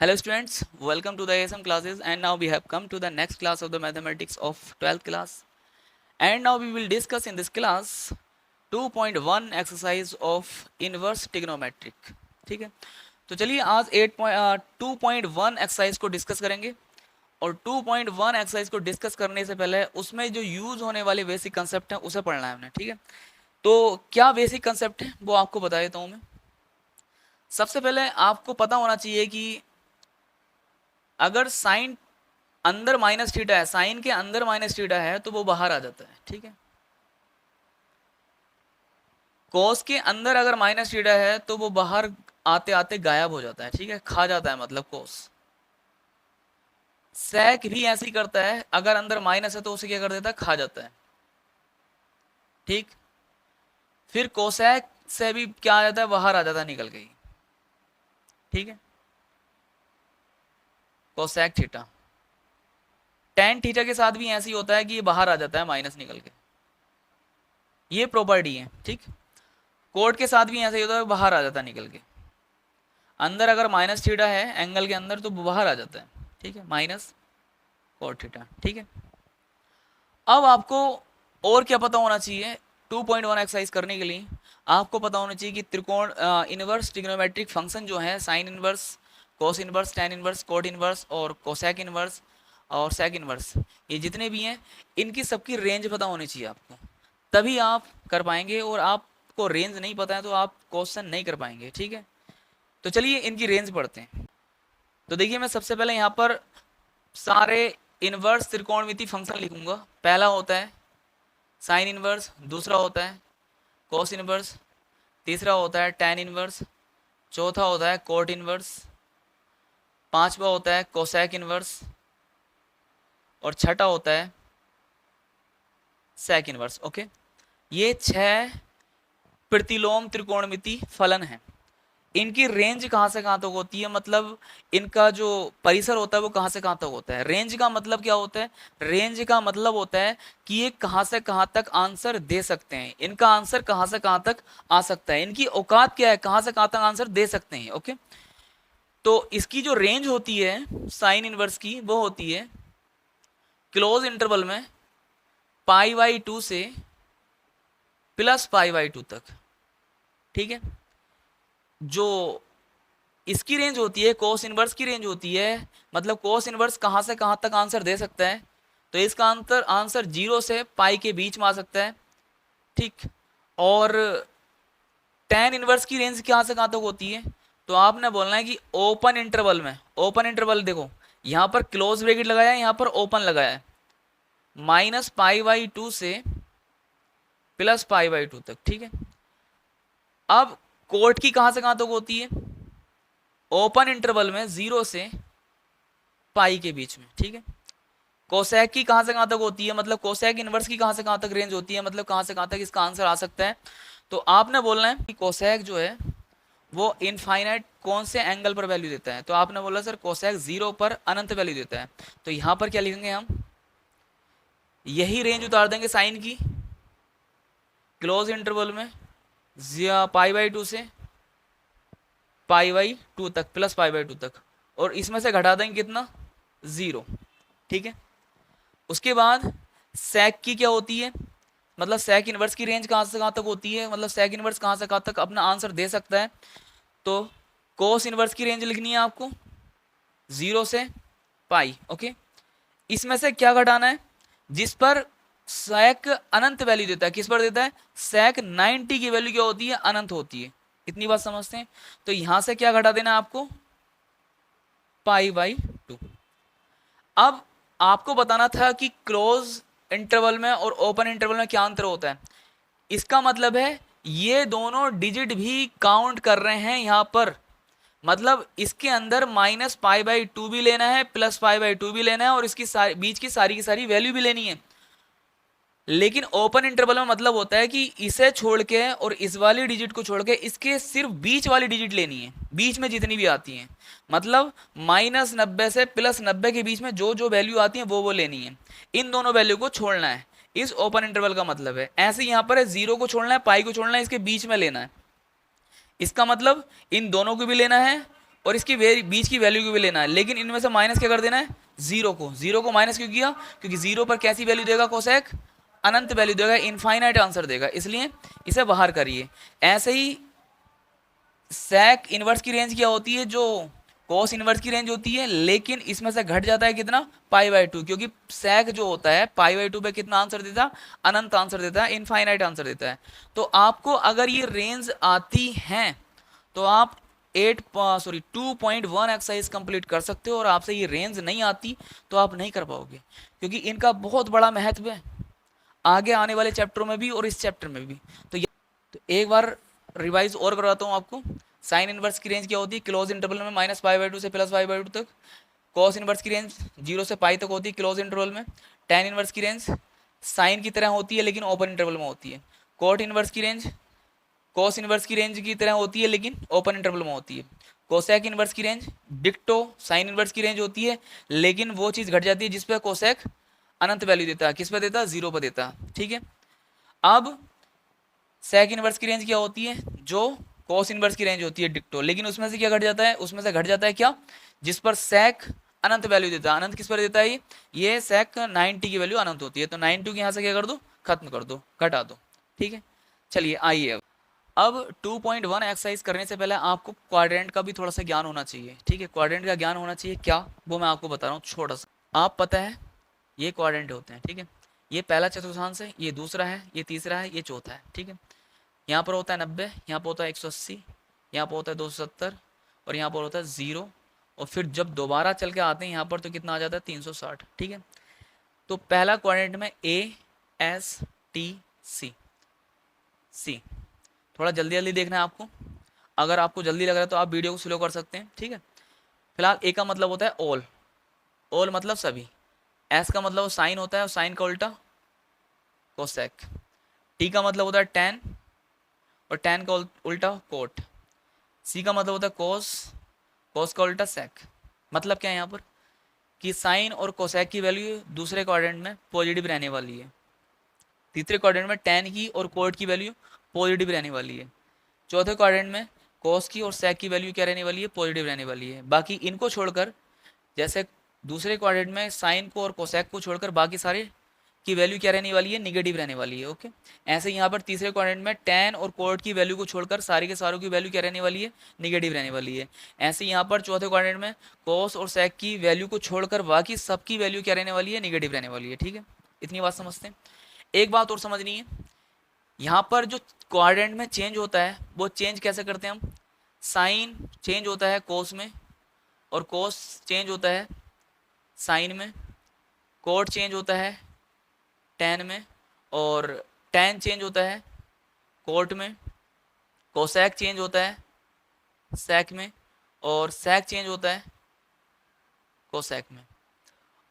Hello students, welcome to the ASM classes, and now we have come to the next class of the mathematics of 12th class. And now we will discuss in this class 2.1 exercise of inverse trigonometric. ठीक है, तो चलिए आज 2.1 exercise को discuss करेंगे। और 2.1 exercise को discuss करने से पहले उसमें जो यूज होने वाले बेसिक कंसेप्ट हैं उसे पढ़ना है हमने। ठीक है, तो क्या बेसिक कंसेप्ट है वो आपको बता देता हूँ मैं। सबसे पहले आपको पता होना चाहिए कि अगर साइन अंदर माइनस थीटा है, साइन के अंदर माइनस थीटा है तो वो बाहर आ जाता है। ठीक है, कॉस के अंदर अगर माइनस थीटा है तो वो बाहर आते आते गायब हो जाता है। ठीक है, खा जाता है मतलब कोस। सेक भी ऐसे ही करता है, अगर अंदर माइनस है तो उसे क्या कर देता है, खा जाता है। ठीक, फिर कोसेक से भी क्या आ जाता है, बाहर आ जाता है निकल गई। ठीक है, कोसेक थीटा। टेन थीटा के साथ भी ऐसे ही होता है कि ये बाहर आ जाता है माइनस निकल के, ये प्रॉपर्टी है। ठीक, कोट के साथ भी ऐसा ही होता है, बाहर आ जाता है निकल के। अंदर अगर माइनस थीटा है एंगल के अंदर तो बाहर आ जाता है। ठीक है, माइनस कोट थीटा। ठीक है, अब आपको और क्या पता होना चाहिए 2.1 एक्सरसाइज करने के लिए। आपको पता होना चाहिए कि त्रिकोण इनवर्स ट्रिग्नोमेट्रिक फंक्शन जो है, sine inverse, cos inverse, tan inverse, cot inverse और कोसेक इनवर्स और सेक इनवर्स, ये जितने भी हैं इनकी सबकी रेंज पता होनी चाहिए आपको, तभी आप कर पाएंगे। और आपको रेंज नहीं पता है तो आप क्वेश्चन नहीं कर पाएंगे। ठीक है, तो चलिए इनकी रेंज पढ़ते हैं। तो देखिए, मैं सबसे पहले यहाँ पर सारे इनवर्स त्रिकोणमिति फंक्शन लिखूंगा। पहला होता है साइन इनवर्स, दूसरा होता है कोस इनवर्स, तीसरा होता है टेन इनवर्स, चौथा होता है कोट इनवर्स, पांचवा होता है कोसेक इनवर्स और छठा होता है सेक इनवर्स। ओके, ये 6 प्रतिलोम त्रिकोणमिति फलन है। इनकी रेंज कहाँ से कहाँ तक होती है, मतलब इनका जो परिसर होता है वो कहाँ से कहाँ तक होता है। रेंज का मतलब क्या होता है, रेंज का मतलब होता है कि ये कहाँ से कहाँ तक आंसर दे सकते हैं, इनका आंसर कहाँ से कहाँ तक आ सकता है, इनकी औकात क्या है, कहाँ से कहाँ तक आंसर दे सकते हैं। ओके, तो इसकी जो रेंज होती है साइन इनवर्स की वो होती है क्लोज इंटरवल में π/2 से +π/2 तक। ठीक है, जो इसकी रेंज होती है कोस इनवर्स की रेंज होती है, मतलब कोस इनवर्स कहाँ से कहाँ तक आंसर दे सकता है, तो इसका आंसर 0 से पाई के बीच में आ सकता है। ठीक, और टेन इनवर्स की रेंज कहाँ से कहाँ तक होती है, तो आपने बोलना है कि ओपन इंटरवल में, ओपन इंटरवल देखो यहाँ पर क्लोज ब्रैकेट लगाया है, यहाँ पर ओपन लगाया है, -π/2 से +π/2 तक। ठीक है, अब कोट की कहाँ से कहाँ तक होती है, ओपन इंटरवल में 0 से पाई के बीच में। ठीक है, कोसेक की कहाँ से कहाँ तक होती है, मतलब कोसेक इनवर्स की कहाँ से कहाँ तक रेंज होती है, मतलब कहाँ से कहाँ तक इसका आंसर आ सकता है। तो आपने बोलना है कि कोसेक जो है वो इनफाइनाइट कौन से एंगल पर वैल्यू देता है, तो आपने बोला सर कोसेक 0 पर अनंत वैल्यू देता है। तो यहाँ पर क्या लिखेंगे हम, यही रेंज उतार देंगे साइन की, क्लोज इंटरवल में π/2 से π/2 तक, +π/2 तक, और इसमें से घटा देंगे कितना, 0। ठीक है, उसके बाद सेक की क्या होती है, मतलब सेक इनवर्स की रेंज कहाँ से कहाँ तक होती है, मतलब सेक इनवर्स कहाँ से कहाँ तक अपना आंसर दे सकता है, तो कोस इनवर्स की रेंज लिखनी है आपको 0 से पाई। ओके, इसमें से क्या घटाना है, जिस पर सेक अनंत वैल्यू देता है, किस पर देता है, सेक 90 की वैल्यू क्या होती है, अनंत होती है। इतनी बात समझते हैं, तो यहां से क्या घटा देना है आपको, π/2। अब आपको बताना था कि क्लोज इंटरवल में और ओपन इंटरवल में क्या अंतर होता है। इसका मतलब है ये दोनों डिजिट भी काउंट कर रहे हैं यहां पर, मतलब इसके अंदर -π/2 भी लेना है, +π/2 भी लेना है, और इसकी बीच की सारी वैल्यू भी लेनी है। लेकिन ओपन इंटरवल में मतलब होता है कि इसे छोड़ के और इस वाली डिजिट को छोड़ के इसके सिर्फ बीच वाली डिजिट लेनी है, बीच में जितनी भी आती हैं, मतलब -90 से +90 के बीच में जो जो वैल्यू आती है वो लेनी है, इन दोनों वैल्यू को छोड़ना है, इस ओपन इंटरवल का मतलब है। ऐसे यहाँ पर है 0 को छोड़ना है, पाई को छोड़ना है, इसके बीच में लेना है। इसका मतलब इन दोनों को भी लेना है और इसकी बीच की वैल्यू को भी लेना है, लेकिन इनमें से माइनस क्या कर देना है, जीरो को माइनस क्यों किया, क्योंकि जीरो पर कैसी वैल्यू देगा कोसेक, अनंत वैल्यू देगा, इनफाइनाइट आंसर देगा, इसलिए इसे बाहर करिए। ऐसे ही सेक इनवर्स की रेंज क्या होती है, जो कॉस इनवर्स की रेंज होती है, लेकिन इसमें से घट जाता है कितना, पाई/2, क्योंकि सेक जो होता है पाई/2 पे कितना आंसर देता है, अनंत आंसर देता है, इनफाइनाइट आंसर देता है। तो आपको अगर ये रेंज आती है तो आप 2.1 एक्सरसाइज कंप्लीट कर सकते हो, और आपसे ये रेंज नहीं आती तो आप नहीं कर पाओगे, क्योंकि इनका बहुत बड़ा महत्व है आगे आने वाले चैप्टरों में भी और इस चैप्टर में भी। तो एक बार रिवाइज और करवाता हूँ आपको। साइन इनवर्स की रेंज क्या होती है, क्लोज इंटरवल में -π/2 से +π/2 तक। कॉस इनवर्स की रेंज 0 से पाई तक होती है क्लोज इंटरवल में। टेन इनवर्स की रेंज साइन की तरह होती है लेकिन ओपन इंटरवल में होती है। कॉट इनवर्स की रेंज कॉस इनवर्स की रेंज की तरह होती है लेकिन ओपन इंटरवल में होती है। कोसेक इनवर्स की रेंज डिक्टो साइन इनवर्स की रेंज होती है, लेकिन वो चीज़ घट जाती है जिस पर कोसेक अनंत वैल्यू देता है, किस पे देता है, 0 पर देता है, ठीक है। अब सेक इनवर्स की रेंज क्या होती है, जो कॉस इनवर्स की रेंज होती है डिक्टो, लेकिन उसमें से क्या घट जाता है, उसमें से घट जाता है क्या, जिस पर सेक अनंत वैल्यू देता है। अनंत किस पर देता है, ये सेक 90 की वैल्यू अनंत होती है, तो 90 की यहाँ से क्या कर दो, खत्म कर दो, घटा दो, ठीक है। चलिए आइए अब 2.1 एक्सरसाइज करने से पहले आपको क्वाड्रेंट का भी थोड़ा सा ज्ञान होना चाहिए, ठीक है। क्वाड्रेंट का ज्ञान होना चाहिए क्या, वो मैं आपको बता रहा हूँ छोटा सा। आप पता है ये क्वाड्रेंट होते हैं, ठीक है। ये पहला चतुर्थांश है, ये दूसरा है, ये तीसरा है, ये चौथा है, ठीक है। यहाँ पर होता है 90, यहाँ पर होता है 180, यहाँ पर होता है 270, और यहाँ पर होता है 0, और फिर जब दोबारा चल के आते हैं यहाँ पर तो कितना आ जाता है, 360, ठीक है। तो पहला क्वाड्रेंट में ASTC, थोड़ा जल्दी जल्दी देखना है आपको, अगर आपको जल्दी लग रहा है तो आप वीडियो को स्लो कर सकते हैं, ठीक है। फिलहाल ए का मतलब होता है ऑल, ऑल मतलब सभी। एस का मतलब साइन होता है, और साइन का उल्टा कोसेक। टी का मतलब होता है टैन, और टैन का उल्टा कोट। सी का मतलब होता है कोस, कोस का उल्टा सेक। मतलब क्या है यहाँ पर, कि साइन और कोसेक की वैल्यू दूसरे क्वाड्रेंट में पॉजिटिव रहने वाली है, तीसरे क्वाड्रेंट में टैन की और कोट की वैल्यू पॉजिटिव रहने वाली है, चौथे क्वाड्रेंट में कॉस की और सेक की वैल्यू क्या रहने वाली है, पॉजिटिव रहने वाली है। बाकी इनको छोड़कर, जैसे दूसरे क्वाड्रेंट में साइन को और कोसेक को छोड़कर बाकी सारे की वैल्यू क्या रहने वाली है, निगेटिव रहने वाली है, ओके। ऐसे यहाँ पर तीसरे क्वाड्रेंट में टैन और कोट की वैल्यू को छोड़कर सारे के सारों की वैल्यू क्या रहने वाली है, निगेटिव रहने वाली है। ऐसे यहाँ पर चौथे क्वाड्रेंट में कॉस और सेक की वैल्यू को छोड़कर बाकी सबकी वैल्यू क्या रहने वाली है, निगेटिव रहने वाली है, ठीक है। इतनी बात समझते हैं। एक बात और समझनी है, यहाँ पर जो क्वाड्रेंट में चेंज होता है वो चेंज कैसे करते हैं हम, साइन चेंज होता है कोस में, और कोस चेंज होता है साइन में, कोट चेंज होता है टैन में, और टैन चेंज होता है कोट में, कोसेक चेंज होता है सेक में, और सेक चेंज होता है कोसेक में।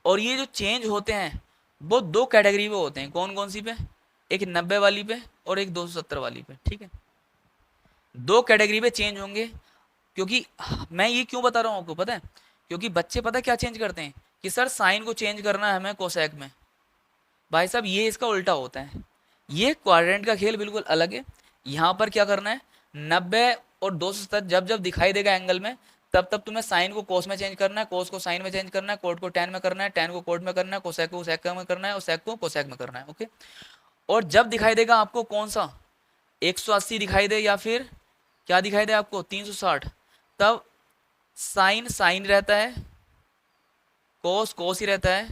और ये जो चेंज होते हैं वो दो कैटेगरी पे होते हैं, कौन कौन सी पे, एक 90 वाली पे और एक 270 वाली पे, ठीक है। दो कैटेगरी पे चेंज होंगे, क्योंकि मैं ये क्यों बता रहा हूँ आपको पता है, क्योंकि बच्चे पता क्या चेंज करते हैं, कि सर साइन को चेंज करना है हमें कोसेक में। भाई साहब ये इसका उल्टा होता है, ये क्वाड्रेंट का खेल बिल्कुल अलग है। यहाँ पर क्या करना है, 90 और 270 जब जब दिखाई देगा एंगल में, तब तब तुम्हें साइन को कोस में चेंज करना है, कोस को साइन में चेंज करना है, कोट को टैन में करना है, टैन को कोट में करना है, कोसेक को सेक में करना है, और सेक को कोसेक में करना है, ओके। और जब दिखाई देगा आपको कौन सा, 180 दिखाई दे या फिर क्या दिखाई दे आपको, 360, तब साइन साइन रहता है, कोस कोस ही रहता है,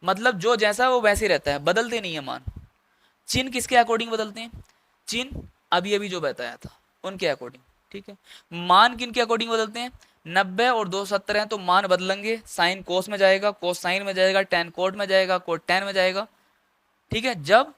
मतलब जो जैसा वो वैसे ही रहता है, बदलते नहीं है मान। चिन्ह किसके अकॉर्डिंग बदलते हैं, चिन्ह अभी अभी जो बताया था उनके अकॉर्डिंग, ठीक है। मान किन के अकॉर्डिंग बदलते हैं, 90 और 270 हैं तो मान बदलेंगे, साइन कोस में जाएगा, कोस साइन में जाएगा, टैन कोट में जाएगा, कोट टैन में जाएगा, ठीक है। जब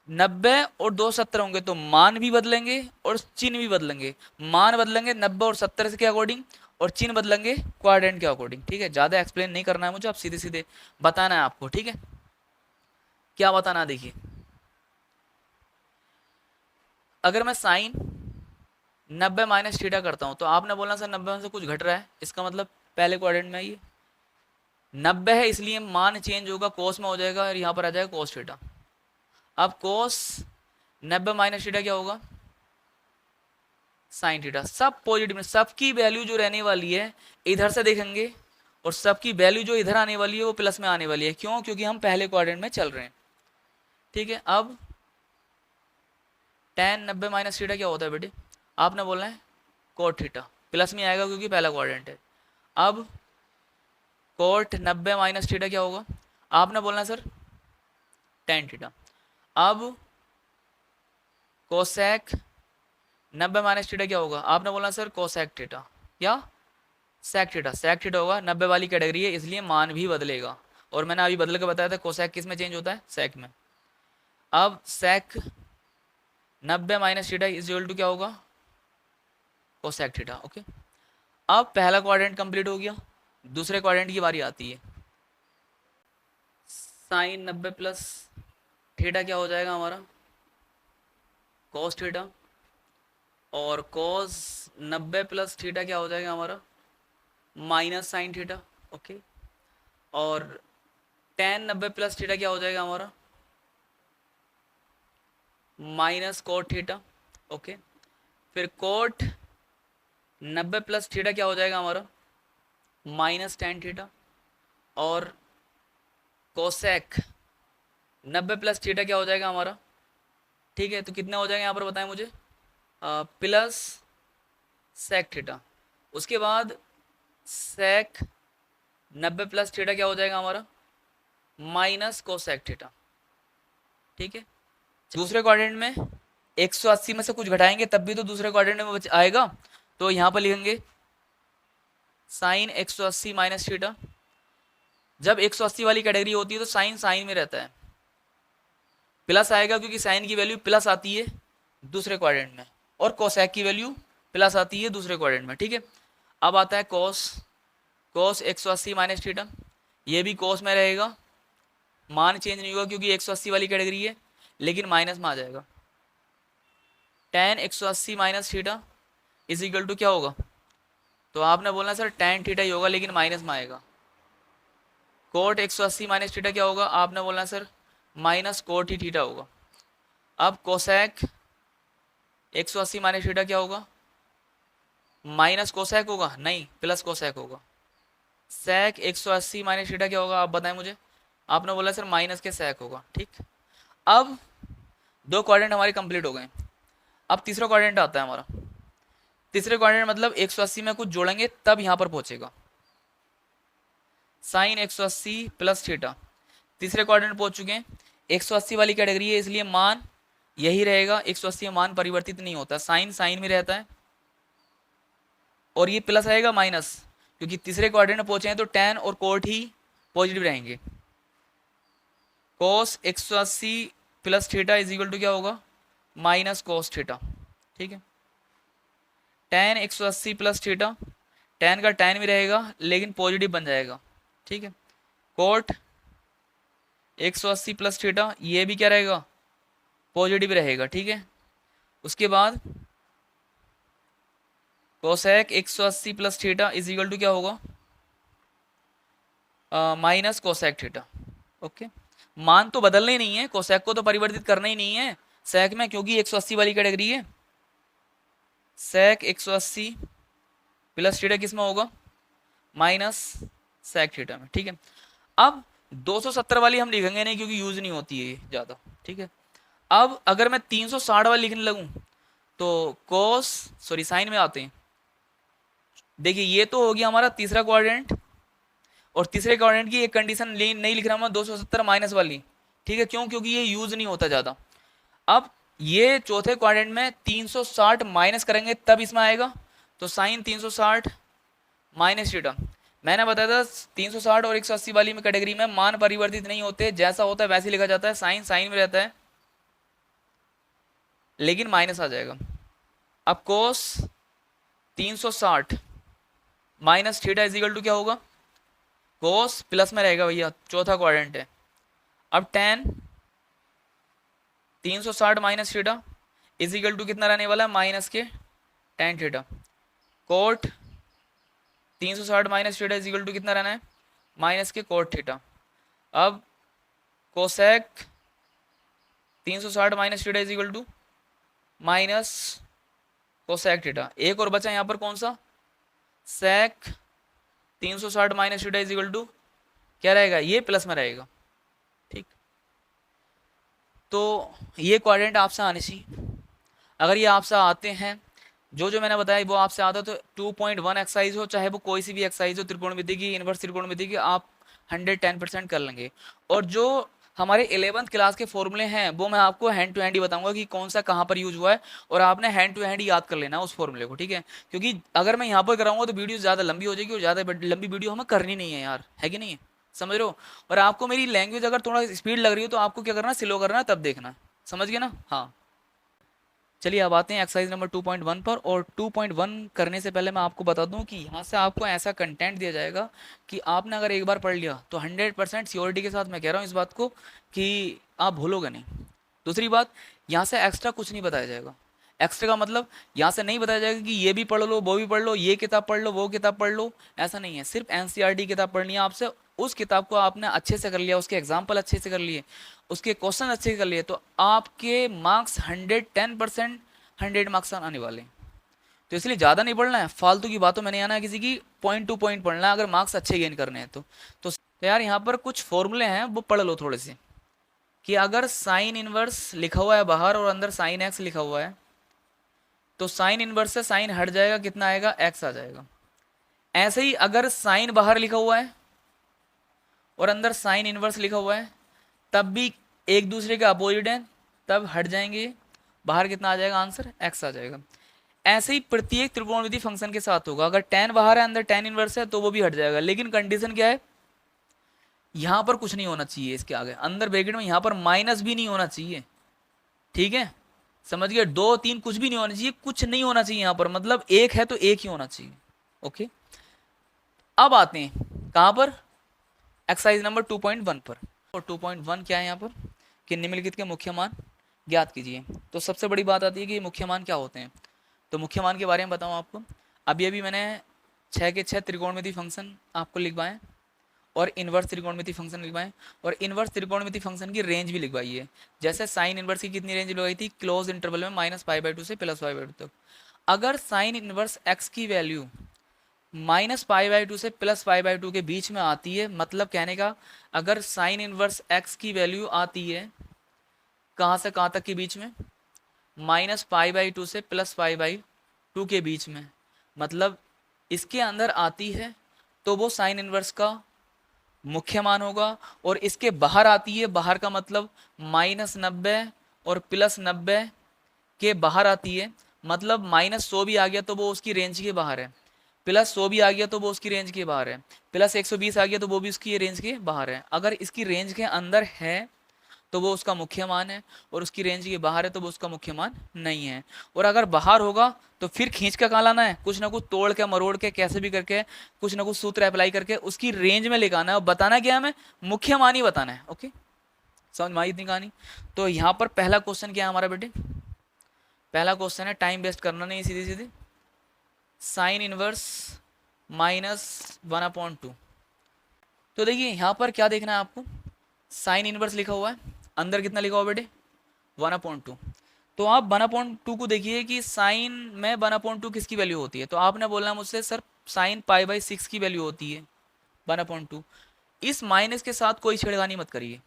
90 और 270 होंगे तो मान भी बदलेंगे और चिन्ह भी बदलेंगे। मान बदलेंगे 90 और 70 के अकॉर्डिंग, और चिन्ह बदलेंगे क्वाड्रेंट के अकॉर्डिंग, ठीक है। ज़्यादा एक्सप्लेन नहीं करना है मुझे, आप सीधे सीधे बताना है आपको, ठीक है। क्या बताना है देखिए, अगर मैं साइन 90 माइनस थीटा करता हूँ तो आपने बोलना सर 90 में से कुछ घट रहा है, इसका मतलब पहले क्वाड्रेंट में ये 90 है इसलिए मान चेंज होगा, कोस में हो जाएगा और यहाँ पर आ जाएगा कोस थीटा। अब कोस 90 माइनस थीटा क्या होगा, साइन थीटा, सब पॉजिटिव, सबकी वैल्यू जो रहने वाली है इधर से देखेंगे और सबकी वैल्यू जो इधर आने वाली है वो प्लस में आने वाली है। क्यों? क्योंकि हम पहले क्वाड्रेंट में चल रहे हैं। ठीक है, अब tan 90 माइनस थीटा क्या होता है बेटे? आपने बोलना है कोट थीटा, प्लस में आएगा क्योंकि पहला क्वाड्रेंट है। अब कोट 90 माइनस थीटा क्या होगा? आपने बोलना है सर टेन थीटा। अब कोसेक 90 माइनस थीटा क्या होगा? आपने बोलना सर कोसेक थीटा या सेक थीटा। सेक थीटा होगा, 90 वाली कैटेगरी है इसलिए मान भी बदलेगा, और मैंने अभी बदल के बताया था कोसेक किस में चेंज होता है? सेक में। अब sec 90 minus theta is equal to क्या होगा? Cosec theta. ओके, अब पहला क्वाड्रेंट कंप्लीट हो गया, दूसरे क्वाड्रेंट की बारी आती है। साइन 90 प्लस थीटा क्या हो जाएगा हमारा? Cos theta. और कॉस 90 प्लस थीटा क्या हो जाएगा हमारा? Minus sine theta. ओके, और टेन 90 प्लस थीटा क्या हो जाएगा हमारा? Minus cot theta. ओके, फिर कोट 90 प्लस थीटा क्या हो जाएगा हमारा? Minus tan theta. और कोसेक 90 प्लस थीटा क्या हो जाएगा हमारा? ठीक है, तो कितना हो जाएगा यहाँ पर बताएं मुझे? Plus sec theta. उसके बाद सेक 90 प्लस थीटा क्या हो जाएगा हमारा? Minus cosec theta. ठीक है, दूसरे क्वाड्रेंट में 180 में से कुछ घटाएंगे तब भी तो दूसरे क्वाड्रेंट में आएगा, तो यहाँ पर लिखेंगे साइन 180 माइनस थीटा। जब 180 वाली कैटेगरी होती है तो साइन साइन में रहता है, प्लस आएगा क्योंकि साइन की वैल्यू प्लस आती है दूसरे क्वाड्रेंट में, और कोसेक की वैल्यू प्लस आती है दूसरे क्वाड्रेंट में। ठीक है, अब आता है कॉस। कॉस 180 माइनस थीटा, ये भी कॉस में रहेगा, मान चेंज नहीं होगा क्योंकि 180 वाली कैटेगरी है, लेकिन माइनस में आ जाएगा। tan 180 minus theta is equal to क्या होगा? तो आपने बोलना सर tan थीटा ही होगा, लेकिन माइनस में आएगा। कोट 180 माइनस थीटा क्या होगा? आपने बोलना सर माइनस कोट ही थीटा होगा। अब कोसेक 180 माइनस थीटा क्या होगा? माइनस कोसेक होगा? नहीं, प्लस कोसेक होगा। सेक 180 माइनस थीटा क्या होगा? आप बताएं मुझे। आपने बोला सर माइनस के सेक होगा। ठीक, अब दो क्वाड्रेंट हमारे कंप्लीट हो गए। अब तीसरा क्वाड्रेंट आता है हमारा। तीसरे क्वाड्रेंट मतलब 180 में कुछ जोड़ेंगे तब यहां पर पहुंचेगा। साइन 180 प्लस थीटा, तीसरे क्वाड्रेंट पहुंच चुके हैं। 180 वाली कैटेगरी है इसलिए मान यही रहेगा, 180 में मान परिवर्तित नहीं होता, साइन साइन में रहता है, और ये प्लस आएगा माइनस, क्योंकि तीसरे क्वाड्रेंट में पहुंचे हैं तो tan और कोट ही पॉजिटिव रहेंगे। cos 180 plus theta is equal to क्या होगा? Minus cos theta. ठीक है, tan 180 प्लस थीटा, tan का tan भी रहेगा लेकिन पॉजिटिव बन जाएगा। ठीक है, कोट 180 प्लस थीटा ये भी क्या रहेगा? पॉजिटिव रहेगा। ठीक है, उसके बाद cosec 180 plus theta is equal to क्या होगा? Minus cosec theta. ओके, मान तो बदलना ही नहीं है, कोसेक को तो परिवर्तित करना ही नहीं है सेक में, क्योंकि 180 वाली कैटेगरी है। सेक 180 प्लस थीटा किस में होगा? माइनस सेक थीटा में। ठीक है, अब 270 वाली हम लिखेंगे नहीं क्योंकि यूज नहीं होती है ये ज़्यादा। ठीक है, अब अगर मैं 360 वाली लिखने लगूं तो कोस सॉरी साइन में आते हैं। देखिए ये तो हो गया हमारा तीसरा क्वाड्रेंट, और तीसरे क्वाड्रेंट की एक कंडीशन नहीं लिख रहा मैं 270 माइनस वाली। ठीक है, क्यों? क्योंकि ये यूज नहीं होता ज़्यादा। अब ये चौथे क्वाड्रेंट में 360 माइनस करेंगे तब इसमें आएगा, तो साइन 360 माइनस थीटा। मैंने बताया था 360 और 180 वाली में कैटेगरी में मान परिवर्तित नहीं होते, जैसा होता है वैसे लिखा जाता है, साइन साइन में रहता है लेकिन माइनस आ जाएगा। अब cos 360 minus theta is equal to क्या होगा? कोस प्लस में रहेगा भैया, चौथा क्वाड्रेंट है। अब tan 360 minus theta is equal to कितना रहने वाला है? माइनस के tan theta. Cot 360 minus theta is equal to कितना रहना है? माइनस के कोट थीटा। अब cosec 360 minus theta is equal to minus cosec theta. एक और बचा यहाँ पर कौन सा, sec 360 minus theta is equal to क्या रहेगा, ये प्लस में रहेगा। ठीक, तो ये क्वाड्रेंट आपसे आने चाहिए। अगर ये आपसे आते हैं, जो जो मैंने बताया वो आपसे आता है, तो 2.1 एक्सरसाइज हो चाहे वो कोई सी भी एक्सरसाइज हो त्रिकोणमिति की, इनवर्स त्रिकोणमिति की, आप 110% कर लेंगे। और जो हमारे 11th क्लास के फॉर्मूले हैं वो मैं आपको हैंड टू हैंड ही बताऊंगा कि कौन सा कहाँ पर यूज हुआ है, और आपने हैंड टू हैंड ही याद कर लेना है उस फॉर्मूले को, ठीक है। क्योंकि अगर मैं यहाँ पर कराऊंगा तो वीडियो ज़्यादा लंबी हो जाएगी, और ज़्यादा लंबी वीडियो हमें करनी नहीं है यार, है कि नहीं है, समझ रहे हो। और आपको मेरी लैंग्वेज अगर थोड़ा स्पीड लग रही हो तो आपको क्या करना, स्लो करना, तब देखना, समझ गए ना। हाँ, चलिए अब आते हैं एक्सरसाइज नंबर 2.1 पर। और 2.1 करने से पहले मैं आपको बता दूं कि यहाँ से आपको ऐसा कंटेंट दिया जाएगा कि आपने अगर एक बार पढ़ लिया तो 100% श्योरिटी के साथ मैं कह रहा हूँ इस बात को कि आप भूलोगे नहीं। दूसरी बात, यहाँ से एक्स्ट्रा कुछ नहीं बताया जाएगा। एक्स्ट्रा का मतलब यहाँ से नहीं बताया जाएगा कि ये भी पढ़ लो, वो भी पढ़ लो, ये किताब पढ़ लो, वो किताब पढ़ लो, ऐसा नहीं है। सिर्फ एनसीईआरटी किताब पढ़नी है आपसे। उस किताब को आपने अच्छे से कर लिया, उसके एग्जाम्पल अच्छे से कर लिए, उसके क्वेश्चन अच्छे से कर लिए, तो आपके मार्क्स 110%, 100 मार्क्स आने वाले हैं। तो इसलिए ज़्यादा नहीं पढ़ना है, फालतू की बातों में नहीं आना है किसी की, पॉइंट टू पॉइंट पढ़ना है अगर मार्क्स अच्छे गेन करने हैं तो यार यहाँ पर कुछ फॉर्मूले हैं वो पढ़ लो थोड़े से, कि अगर साइन इनवर्स लिखा हुआ है बाहर और अंदर साइन एक्स लिखा हुआ है, तो साइन इनवर्स से साइन हट जाएगा, कितना आएगा, एक्स आ जाएगा। ऐसे ही अगर साइन बाहर लिखा हुआ है और अंदर साइन इनवर्स लिखा हुआ है, तब भी एक दूसरे के अपोजिट हैं, तब हट जाएंगे, बाहर कितना आ जाएगा, आंसर एक्स आ जाएगा। ऐसे ही प्रत्येक त्रिकोणमिति फंक्शन के साथ होगा। अगर tan बाहर है, अंदर tan इनवर्स है, तो वो भी हट जाएगा। लेकिन कंडीशन क्या है, यहां पर कुछ नहीं होना चाहिए इसके आगे, अंदर ब्रैकेट में यहां पर माइनस भी नहीं होना चाहिए, ठीक है, समझ गए। 2 3 कुछ भी नहीं होना चाहिए, कुछ नहीं होना चाहिए यहां पर, मतलब एक है तो एक ही होना चाहिए। ओके, अब आते हैं कहां पर, एक्सरसाइज नंबर 2.1 पर। और 2.1 क्या है यहाँ पर, कि निम्नलिखित के मुख्य मान ज्ञात कीजिए। तो सबसे बड़ी बात आती है कि मुख्य मान क्या होते हैं। तो मुख्य मान के बारे में बताऊँ आपको, अभी अभी मैंने 6 के 6 त्रिकोणमिति फंक्शन आपको लिखवाएं और इनवर्स त्रिकोणमिति फंक्शन लिखवाएं, और इनवर्स त्रिकोणमिति फंक्शन की रेंज भी लिखवाई है। जैसे साइन इनवर्स की कितनी रेंज लिखवाई थी, क्लोज इंटरवल में -π/2 से +π/2 तक। अगर साइन इनवर्स एक्स की वैल्यू -π/2 से +π/2 के बीच में आती है, मतलब कहने का, अगर साइन इनवर्स एक्स की वैल्यू आती है कहाँ से कहाँ तक के बीच में, -π/2 से +π/2 के बीच में, मतलब इसके अंदर आती है तो वो साइन इनवर्स का मुख्य मान होगा। और इसके बाहर आती है, बाहर का मतलब -90 और +90 के बाहर आती है, मतलब -100 भी आ गया तो वो उसकी रेंज के बाहर है, +100 भी आ गया तो वो उसकी रेंज के बाहर है, +120 आ गया तो वो भी उसकी रेंज के बाहर है। अगर इसकी रेंज के अंदर है तो वो उसका मुख्य मान है, और उसकी रेंज के बाहर है तो वो उसका मुख्य मान नहीं है। और अगर बाहर होगा तो फिर खींच कर कहाँ लाना है, कुछ ना कुछ तोड़ के मरोड़ के कैसे भी करके कुछ ना कुछ सूत्र अप्लाई करके उसकी रेंज में लेकर आना है, और बताना क्या है, हमें मुख्य मान ही बताना है। ओके, समझ में आई इतनी कहानी। तो यहाँ पर पहला क्वेश्चन क्या है हमारा बेटे, पहला क्वेश्चन है, टाइम वेस्ट करना नहीं, सीधे सीधे साइन इनवर्स -1/2। तो देखिए यहाँ पर क्या देखना है आपको, साइन इनवर्स लिखा हुआ है, अंदर कितना लिखा हुआ बेटे, 1/2। तो आप 1/2 को देखिए कि साइन में 1/2 किसकी वैल्यू होती है, तो आपने बोलना मुझसे सर साइन π/6 की वैल्यू होती है 1/2। इस माइनस के साथ कोई छेड़खानी मत करिए,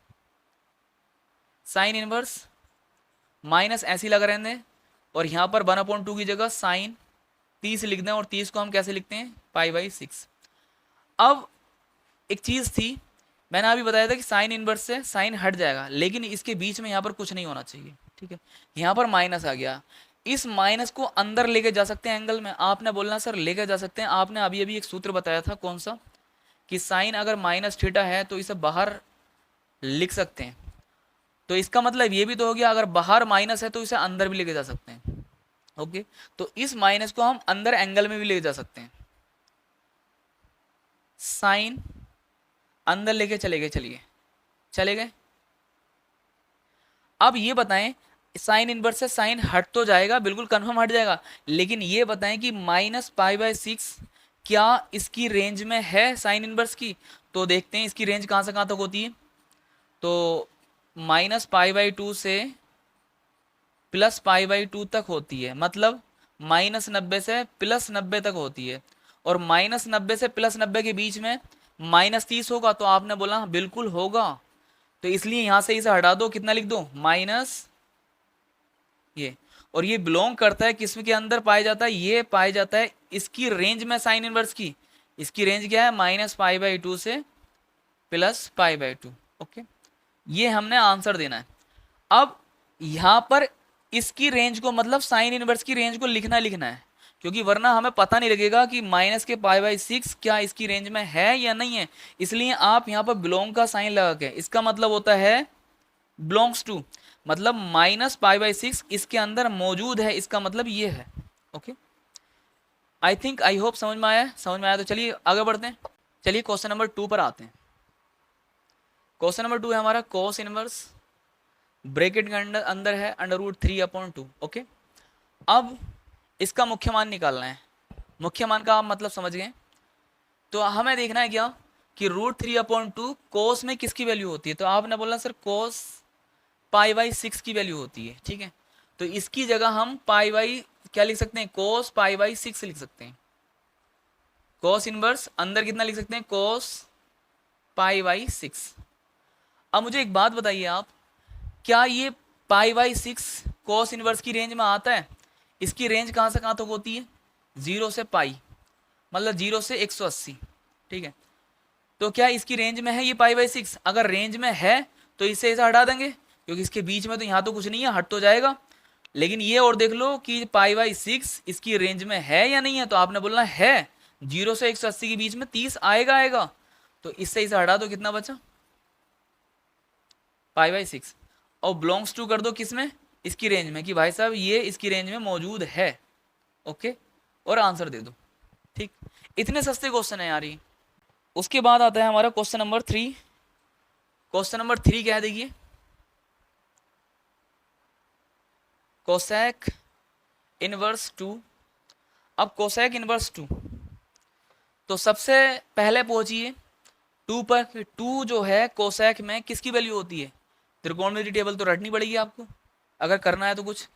साइन इनवर्स माइनस ऐसी लगा रहने दें, और यहाँ पर 1/2 की जगह साइन 30 लिख दें, और 30 को हम कैसे लिखते हैं, π/6। अब एक चीज़ थी, मैंने अभी बताया था कि साइन इनवर्स से साइन हट जाएगा, लेकिन इसके बीच में यहाँ पर कुछ नहीं होना चाहिए, ठीक है। यहाँ पर माइनस आ गया, इस माइनस को अंदर लेके जा सकते हैं एंगल में, आपने बोलना सर लेके जा सकते हैं। आपने अभी अभी एक सूत्र बताया था, कौन सा, कि साइन अगर -θ है तो इसे बाहर लिख सकते हैं। तो इसका मतलब ये भी तो हो गया, अगर बाहर माइनस है तो इसे अंदर भी लेके जा सकते हैं। ओके, तो इस माइनस को हम अंदर एंगल में भी लेके जा सकते हैं। साइन अंदर लेके चले गए, चले गए। अब ये बताएं, साइन इनवर्स से साइन हट तो जाएगा, बिल्कुल कंफर्म हट जाएगा, लेकिन ये बताएं कि -π/6 क्या इसकी रेंज में है साइन इनवर्स की। तो देखते हैं इसकी रेंज कहाँ से कहाँ तक होती है। तो -π/2 से +π/2 तक होती है, मतलब -90 से +90 तक होती है, और -90 से +90 के बीच में -30 होगा, तो आपने बोला बिल्कुल होगा, तो इसलिए यहां से इसे हटा दो, कितना लिख दो माइनस ये। और ये बिलोंग करता है किस के अंदर पाया जाता है, ये पाया जाता है इसकी रेंज में साइन इनवर्स की। इसकी रेंज क्या है, -π/2 से +π/2। ओके, ये हमने आंसर देना है। अब यहां पर इसकी रेंज को, मतलब साइन इनवर्स की रेंज को लिखना है, क्योंकि वरना हमें पता नहीं लगेगा कि माइनस के π/6 क्या इसकी रेंज में है या नहीं है। इसलिए आप यहां पर बिलोंग का साइन लगा के, इसका मतलब होता है बिलोंग्स टू, मतलब -π/6 इसके अंदर मौजूद है, इसका मतलब ये है। Okay, I think, I hope समझ में आया। समझ में आया तो चलिए आगे बढ़ते हैं। चलिए क्वेश्चन नंबर 2 पर आते हैं। क्वेश्चन नंबर 2 है हमारा कॉस इनवर्स, ब्रैकेट के अंदर है √3/2। ओके, अब इसका मुख्य मान निकालना है। मुख्य मान का आप मतलब समझ गए। तो हमें देखना है क्या कि √3/2 कोस में किसकी वैल्यू होती है, तो आपने बोला सर कोस π/6 की वैल्यू होती है। ठीक है, तो इसकी जगह हम क्या लिख सकते हैं, कोस π/6 लिख सकते हैं। कोस इनवर्स अंदर कितना लिख सकते हैं, कोस π/6। अब मुझे एक बात बताइए आप, क्या ये π/6 कोस इनवर्स की रेंज में आता है? इसकी रेंज कहाँ से कहाँ तक होती है, 0 से पाई, मतलब 0 से 180। ठीक है, तो क्या इसकी रेंज में है ये π/6? अगर रेंज में है तो इसे ऐसा हटा देंगे, क्योंकि इसके बीच में तो यहाँ तो कुछ नहीं है, हट तो जाएगा। लेकिन ये और देख लो कि π/6 इसकी रेंज में है या नहीं है, तो आपने बोलना है। 0 से 180 के बीच में 30 आएगा, तो इससे इसे हटा दो, कितना बचा π/6, और बिलोंग्स टू कर दो किस में, इसकी रेंज में, कि भाई साहब ये इसकी रेंज में मौजूद है। ओके, और आंसर दे दो। ठीक, इतने सस्ते क्वेश्चन है यार ये। उसके बाद आता है हमारा क्वेश्चन नंबर 3। क्वेश्चन नंबर 3 क्या है देखिए, कोसेक इनवर्स 2। अब कोसेक इनवर्स 2, तो सबसे पहले पहुंचिए 2 पर। 2 जो है कोसेक में किसकी वैल्यू होती है, त्रिकोणमिति टेबल तो रटनी पड़ेगी आपको अगर करना है तो कुछ।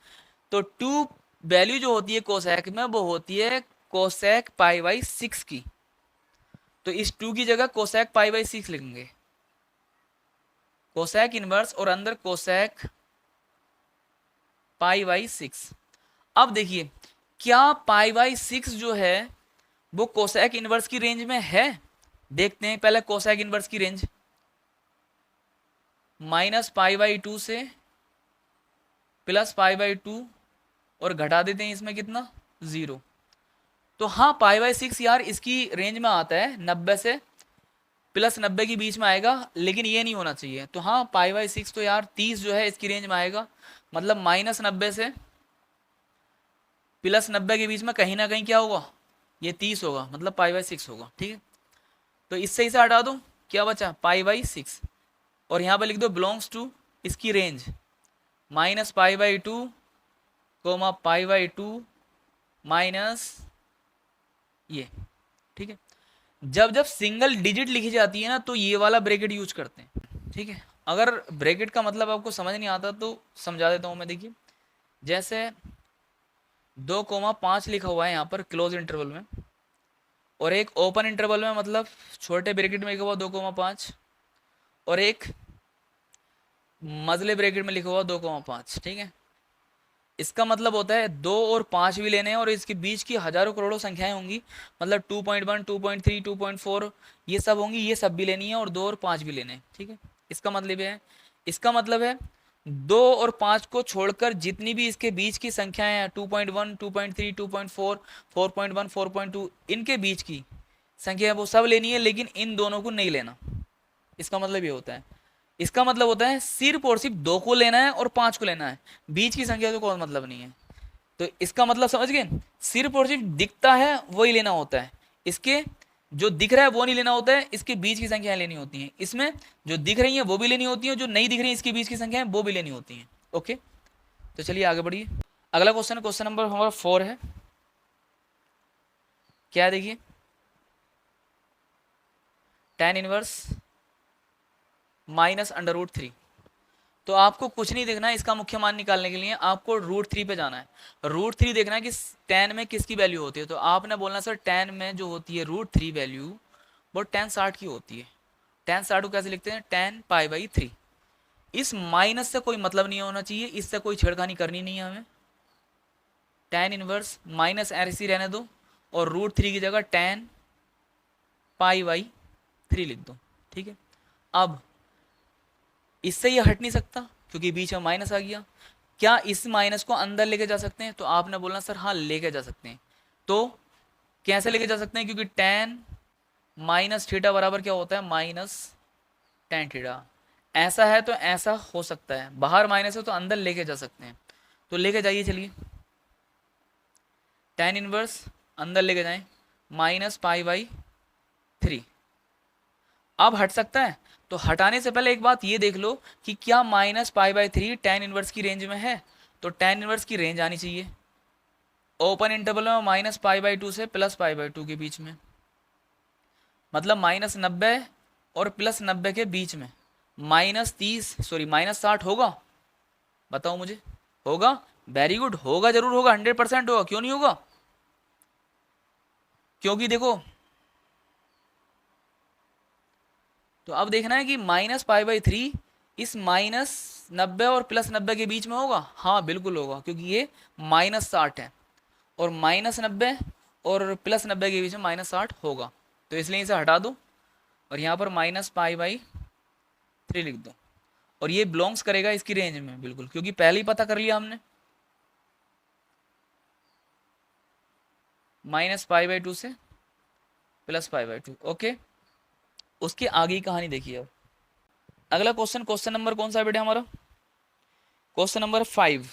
तो 2 वैल्यू जो होती है कोसेक में, वो होती है कोसेक π/6 की। तो इस 2 की जगह कोसेक π/6 लिखेंगे, कोसेक इनवर्स और अंदर कोसेक π/6। अब देखिए, क्या π/6 जो है वो कोसेक इनवर्स की रेंज में है? देखते हैं पहले कोसेक इनवर्स की रेंज, -π/2 से +π/2, और घटा देते हैं इसमें कितना, 0। तो हाँ, π/6 यार इसकी रेंज में आता है, 90 से +90 के बीच में आएगा, लेकिन ये नहीं होना चाहिए। तो हाँ, π/6 तो यार 30 जो है इसकी रेंज में आएगा, मतलब -90 से +90 के बीच में कहीं ना कहीं क्या होगा, ये 30 होगा, मतलब π/6 होगा। ठीक है, तो इससे इसे हटा दो, क्या बचा π/6, और यहाँ पर लिख दो बिलोंग्स टू इसकी रेंज -π/2, π/2 माइनस ये। ठीक है, जब जब सिंगल डिजिट लिखी जाती है ना, तो ये वाला ब्रैकेट यूज करते हैं। ठीक है, अगर ब्रैकेट का मतलब आपको समझ नहीं आता तो समझा देता हूँ मैं। देखिए, जैसे 2,5 लिखा हुआ है यहाँ पर क्लोज इंटरवल में, और एक ओपन इंटरवल में, मतलब छोटे ब्रैकेट में लिखा हुआ 2,5, और एक मजले ब्रैकेट में लिखा हुआ 2,5। ठीक है, इसका मतलब होता है 2 और 5 भी लेने हैं, और इसके बीच की हजारों करोड़ों संख्याएं होंगी, मतलब 2.1, 2.3, 2.4 ये सब होंगी, ये सब भी लेनी है, और 2 और 5 भी लेने हैं। ठीक है, इसका मतलब है 2 और 5 को छोड़कर जितनी भी इसके बीच की संख्याएं हैं, 2.1, 2.3, 2.4, 4.1, 4.2, इनके बीच की संख्या है वो सब लेनी है, लेकिन इन दोनों को नहीं लेना। इसका मतलब ये होता है, इसका मतलब होता है सिर्फ और सिर्फ 2 को लेना है और 5 को लेना है, बीच की संख्या तो कोई मतलब नहीं है। तो इसका मतलब समझ गए, सिर्फ और सिर्फ दिखता है वही लेना होता है, इसके जो दिख रहा है वो नहीं लेना होता है, इसके बीच की संख्याएं लेनी होती हैं। इसमें जो दिख रही हैं वो भी लेनी होती हैं, जो नहीं दिख रही हैं इसके बीच की संख्याएं वो भी लेनी होती हैं। ओके, तो चलिए आगे बढ़िए। अगला क्वेश्चन नंबर हमारा 4 है। क्या है देखिए, tan इनवर्स -√3। तो आपको कुछ नहीं देखना है, इसका मुख्य मान निकालने के लिए आपको √3 पे जाना है। √3 देखना है कि tan में किसकी वैल्यू होती है। तो आपने बोलना सर tan में जो होती है √3 वैल्यू वो tan 60 की होती है। tan 60 को कैसे लिखते हैं, tan π/3। इस माइनस से कोई मतलब नहीं होना चाहिए, इससे कोई छेड़खानी करनी नहीं है हमें। tan इनवर्स माइनस ऐसे रहने दो और √3 की जगह tan π/3 लिख दो, ठीक है। अब इससे ये हट नहीं सकता क्योंकि बीच में माइनस आ गया। क्या इस माइनस को अंदर लेके जा सकते हैं, तो आपने बोलना सर हाँ लेके जा सकते हैं। तो कैसे लेके जा सकते हैं, क्योंकि tan माइनस थीटा बराबर क्या होता है, माइनस tan थीटा। ऐसा है तो ऐसा हो सकता है, बाहर माइनस है तो अंदर लेके जा सकते हैं। तो लेके जाइए, चलिए tan इनवर्स अंदर लेके जाएं माइनस π/3। अब हट सकता है, तो हटाने से पहले एक बात ये देख लो कि क्या माइनस π/3 tan इनवर्स की रेंज में है। तो tan इनवर्स की रेंज आनी चाहिए ओपन इंटरवल में माइनस π/2 से प्लस π/2 के बीच में, मतलब -90 और +90 के बीच में। -60 होगा, बताओ मुझे, होगा? वेरी गुड, होगा, जरूर होगा, 100% होगा, क्यों नहीं होगा? क्योंकि देखो, तो अब देखना है कि -π/3 इस -90 और +90 के बीच में होगा। हाँ बिल्कुल होगा, क्योंकि ये -60 है और -90 और +90 के बीच में -60 होगा। तो इसलिए इसे हटा दो और यहाँ पर -π/3 लिख दो और ये बिलोंग्स करेगा इसकी रेंज में, बिल्कुल, क्योंकि पहले ही पता कर लिया हमने। -π/2 से +π/2, ओके। उसके आगे की कहानी देखिए। अब अगला क्वेश्चन नंबर कौन सा है बेटा हमारा, क्वेश्चन नंबर 5।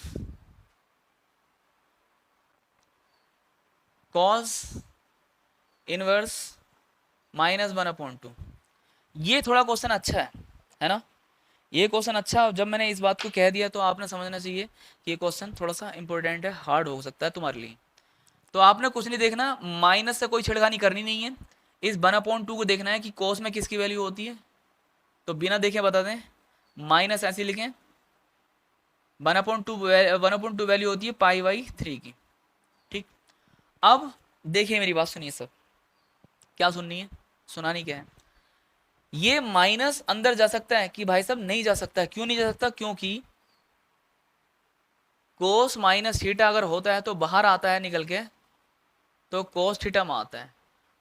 cos inverse -1/2। ये थोड़ा क्वेश्चन अच्छा है ना, ये क्वेश्चन अच्छा। जब मैंने इस बात को कह दिया तो आपने समझना चाहिए कि ये क्वेश्चन थोड़ा सा इंपॉर्टेंट है, हार्ड हो सकता है तुम्हारे लिए। तो आपने कुछ नहीं देखना, माइनस से कोई छेड़खानी करनी नहीं है। इस 1/2 को देखना है कि cos में किसकी वैल्यू होती है। तो बिना देखे बता दें, माइनस ऐसे लिखें, 1/2 वैल्यू होती है π/3 की, ठीक। अब देखिए मेरी बात सुनिए सब, क्या सुननी है, सुनानी क्या है। ये माइनस अंदर जा सकता है कि भाई साहब नहीं जा सकता है, क्यों नहीं जा सकता, क्योंकि कोस माइनस थीटा अगर होता है तो बाहर आता है निकल के, तो कोस थीटा में आता है।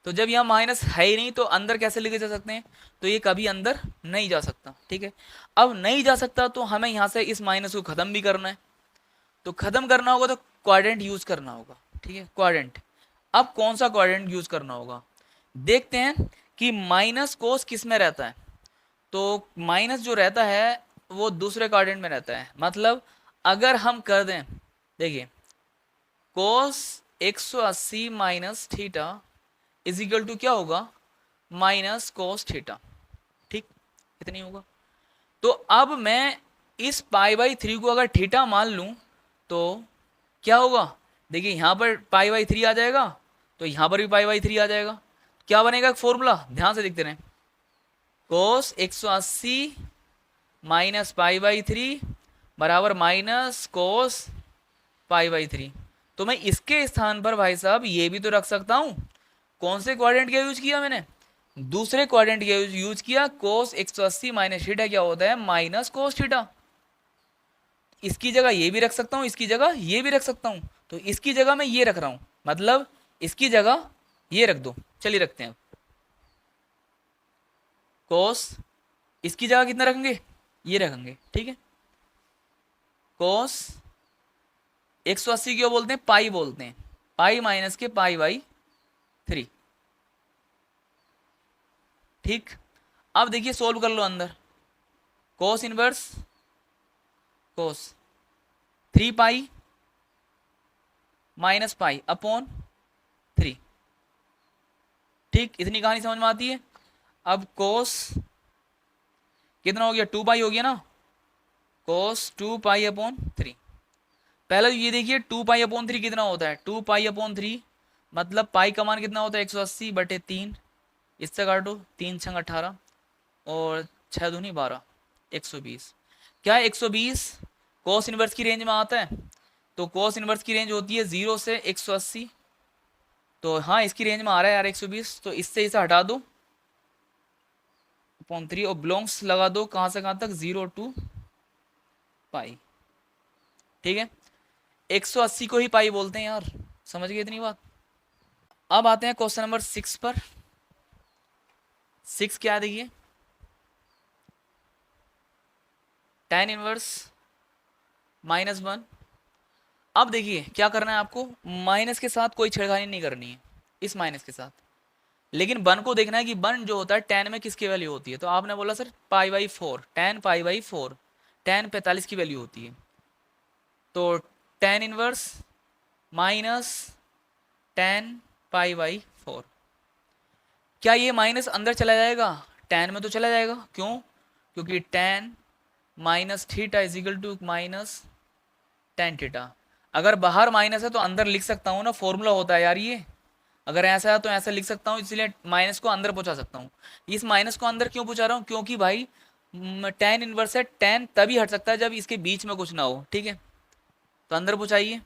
तो जब यहाँ माइनस है ही नहीं तो अंदर कैसे लेके जा सकते हैं, तो ये कभी अंदर नहीं जा सकता, ठीक है। अब नहीं जा सकता तो हमें यहाँ से इस माइनस को खत्म भी करना है। तो खत्म करना होगा तो क्वाड्रेंट यूज करना होगा, ठीक है, क्वाड्रेंट। अब कौन सा क्वाड्रेंट यूज करना होगा, देखते हैं कि माइनस कोस किस में रहता है। तो माइनस जो रहता है वो दूसरे क्वाड्रेंट में रहता है। मतलब अगर हम कर दें, देखिए cos 180 minus theta is equal to क्या होगा, माइनस कोस थीटा, ठीक, इतनी होगा। तो अब मैं इस π/3 को अगर थीटा मान लूं तो क्या होगा, देखिए यहां पर π/3 आ जाएगा तो यहां पर भी π/3 आ जाएगा। क्या बनेगा फॉर्मूला, ध्यान से देखते रहें, कोस 180 माइनस π/3 बराबर माइनस कोस π/3। तो मैं इसके स्थान पर भाई साहब ये भी तो रख सकता हूं। कौन से क्वाड्रेंट का यूज किया मैंने, दूसरे क्वाड्रेंट का यूज किया। कोस 180 माइनस थीटा क्या होता है, माइनस कोस थीटा। इसकी जगह ये भी रख सकता हूं, इसकी जगह ये भी रख सकता हूं। तो इसकी जगह मैं ये रख रहा हूं, मतलब इसकी जगह ये रख दो। चलिए रखते हैं कोस, इसकी जगह कितना रखेंगे, ये रखेंगे, ठीक है। कोस 180 क्यों बोलते हैं, पाई बोलते हैं, पाई माइनस के π/3, ठीक। अब देखिए सोल्व कर लो अंदर, कोस इनवर्स कोस 3 पाई माइनस पाई अपॉन 3, ठीक। इतनी कहानी समझ में आती है। अब कोस कितना हो गया, 2 पाई हो गया ना, कोस 2 पाई अपॉन 3। पहले ये देखिए 2 पाई अपॉन 3 कितना होता है, 2 पाई अपॉन 3 मतलब पाई का मान कितना होता है 180/3, इससे काटो 3 छंग 18 और 6 दूनी 12, 120। क्या 120 कोस इनवर्स की रेंज में आता है? तो कोस इनवर्स की रेंज होती है 0 से 180। तो हाँ इसकी रेंज में आ रहा है यार 120, तो इससे इसे हटा दो अपॉन 3 और बिलोंग्स लगा दो कहाँ से कहाँ तक, 0 टू पाई। ठीक है, 180 को ही पाई बोलते हैं यार, समझ गए इतनी बात। अब आते हैं क्वेश्चन नंबर 6 पर। 6 क्या है देखिए, tan इनवर्स -1। अब देखिए क्या करना है आपको, माइनस के साथ कोई छेड़खानी नहीं करनी है, इस माइनस के साथ, लेकिन वन को देखना है कि वन जो होता है tan में किसकी वैल्यू होती है। तो आपने बोला सर π/4, tan π/4, tan 45 की वैल्यू होती है। तो tan इनवर्स माइनस tan π/4, क्या ये माइनस अंदर चला जाएगा? tan में तो चला जाएगा, क्यों? क्योंकि tan minus theta is equal to minus tan theta. अगर बाहर माइनस है तो अंदर लिख सकता हूँ ना, फॉर्मूला होता है यार ये। अगर ऐसा है तो ऐसा लिख सकता हूँ, इसलिए माइनस को अंदर पहुंचा सकता हूँ। इस माइनस को अंदर क्यों पहुंचा रहा हूँ? क्योंकि भाई tan इनवर्स है, tan तभी हट सकता है जब इसके बीच में कुछ ना हो। ठीक है, तो अंदर पहुंचाइए।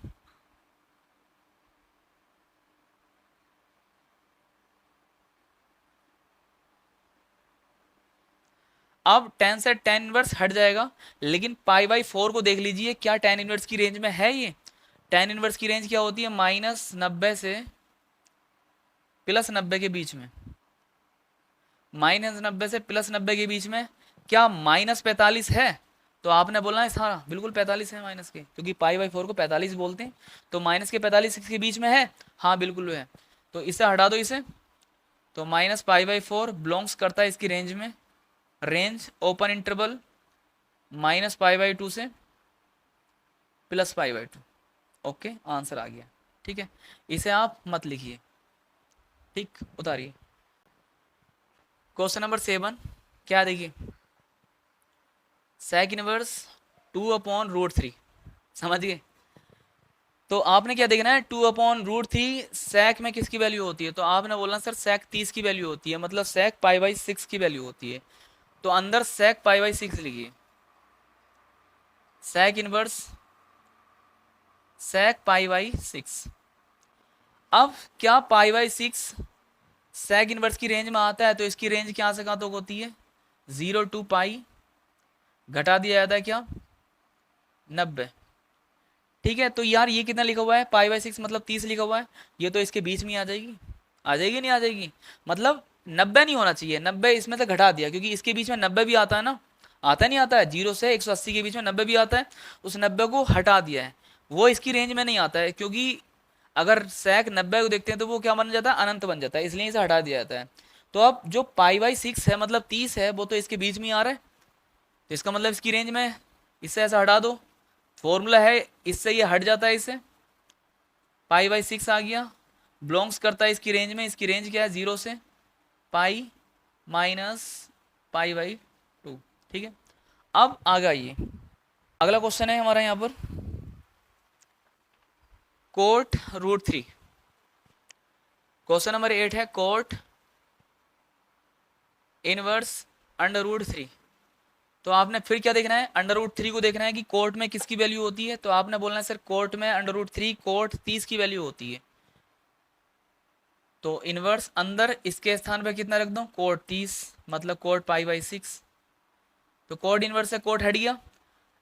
अब tan से tan इनवर्स हट जाएगा, लेकिन π/4 को देख लीजिए, क्या tan इनवर्स की रेंज में है ये? tan इनवर्स की रेंज क्या होती है? -90 से +90 के बीच में। -90 से +90 के बीच में क्या -45 है? तो आपने बोलना है सारा बिल्कुल 45 है माइनस के, क्योंकि π/4 को 45 बोलते हैं। तो माइनस के 45 के बीच में है, हाँ बिल्कुल है। तो इसे हटा दो इसे, तो -π/4 बिलोंग्स करता है इसकी रेंज में, रेंज ओपन इंटरवल -π/2 से +π/2। ओके, आंसर आ गया। ठीक है, इसे आप मत लिखिए, ठीक, उतारिए। क्वेश्चन नंबर 7 क्या देखिए, sec इनवर्स 2/√3, समझ गए? तो आपने क्या देखना है, 2/√3 sec में किसकी वैल्यू होती है? तो आपने बोलना सर sec 30 की वैल्यू होती है, मतलब sec π/6 की वैल्यू होती है। तो अंदर sec π/6 लिखिए, sec इनवर्स sec π/6। अब क्या π/6 sec इनवर्स की रेंज में आता है? तो इसकी रेंज कहाँ से कहाँ तक होती है? 0 टू पाई, घटा दिया जाता है क्या, 90। ठीक है, तो यार ये कितना लिखा हुआ है, π/6 मतलब 30 लिखा हुआ है, ये तो इसके बीच में आ जाएगी, आ जाएगी नहीं आ जाएगी? मतलब 90 नहीं होना चाहिए, 90 इसमें से घटा दिया, क्योंकि इसके बीच में 90 भी आता है ना, आता नहीं आता है, 0 से 180 के बीच में 90 भी आता है, उस 90 को हटा दिया है, वो इसकी रेंज में नहीं आता है। क्योंकि अगर sec 90 को देखते हैं तो वो क्या बन जाता है, अनंत बन जाता है, इसलिए इसे हटा दिया जाता है। तो अब जो π/6 है मतलब 30 है, वो तो इसके बीच में ही आ रहा है, तो इसका मतलब इसकी रेंज में है। इससे ऐसा हटा दो, फॉर्मूला है, इससे ये हट जाता है, इससे π/6 आ गया, बिलोंग्स करता है इसकी रेंज में, इसकी रेंज क्या है, 0 से पाई माइनस π/2। ठीक है, अब आ गया ये अगला क्वेश्चन है हमारा यहाँ पर, कोट √3। क्वेश्चन नंबर 8 है कोट इनवर्स √3। तो आपने फिर क्या देखना है, √3 को देखना है कि कोट में किसकी वैल्यू होती है। तो आपने बोलना है सर कोट में √3 कोट 30 की वैल्यू होती है। तो इनवर्स अंदर इसके स्थान पर कितना रख दूं, कोट 30, मतलब कोट π/6। तो कोट इनवर्स से कोट हट गया,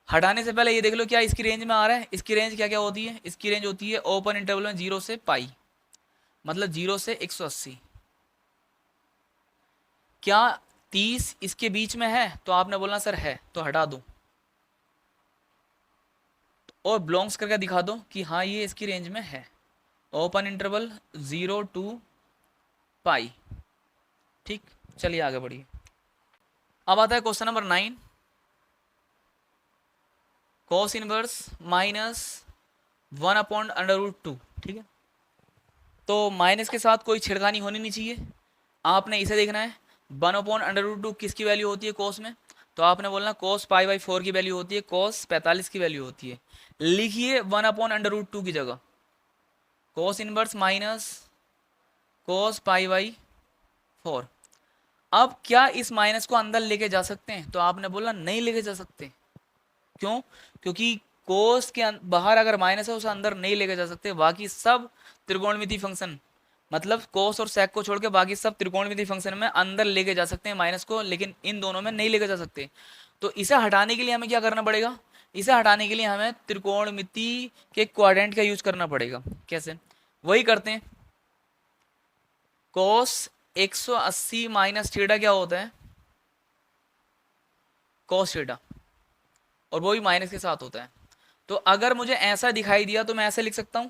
हटाने से पहले ये देख लो क्या इसकी रेंज में आ रहा है। इसकी रेंज क्या क्या होती है, इसकी रेंज होती है ओपन इंटरवल में 0 से पाई, मतलब 0 से 180। क्या 30 इसके बीच में है? तो आपने बोलना सर है, तो हटा दो और बिलोंग्स करके दिखा दो कि हाँ ये इसकी रेंज में है, ओपन इंटरवल 0 टू पाई। ठीक, चलिए आगे बढ़िए। अब आता है क्वेश्चन नंबर 9, कॉस इनवर्स -1/√2। ठीक है, तो माइनस के साथ कोई छिड़कानी होनी नहीं चाहिए। आपने इसे देखना है, 1/√2 किसकी वैल्यू होती है कोस में? तो आपने बोलना कोस π/4 की वैल्यू होती है, कोस 45 की वैल्यू होती है। लिखिए 1/√2 की जगह कोस इनवर्स माइनस कोस π/4। अब क्या इस माइनस को अंदर लेके जा सकते हैं? तो आपने बोला नहीं लेके जा सकते, क्यों? क्योंकि कोस के बाहर अगर माइनस है उसे अंदर नहीं लेके जा सकते, बाकी सब त्रिकोणमिति फंक्शन, मतलब कोस और सेक को छोड़ के बाकी सब त्रिकोणमिति फंक्शन में अंदर लेके जा सकते हैं माइनस को, लेकिन इन दोनों में नहीं लेके जा सकते। तो इसे हटाने के लिए हमें क्या करना पड़ेगा? इसे हटाने के लिए हमें त्रिकोणमिति के क्वाड्रेंट का यूज करना पड़ेगा। कैसे? वही करते हैं। कोस 180 माइनस थीटा क्या होता है? कोस थीटा, और वो भी माइनस के साथ होता है। तो अगर मुझे ऐसा दिखाई दिया तो मैं ऐसे लिख सकता हूं,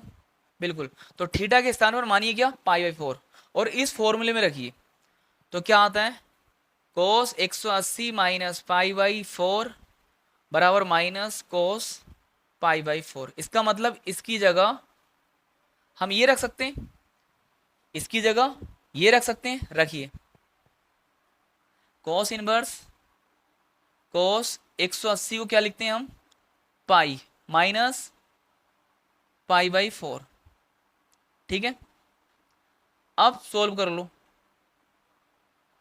बिल्कुल। तो थीटा के स्थान पर मानिए क्या, π/4, और इस फॉर्मूले में रखिए। तो क्या आता है? कोस 180 माइनस π/4 बराबर माइनस कोस π/4। इसका मतलब इसकी जगह हम ये रख सकते हैं, इसकी जगह ये रख सकते हैं। रखिए, कोस इनवर्स कोस 180 को क्या लिखते हैं हम? Pi minus π/4। ठीक है, अब सोल्व कर लो।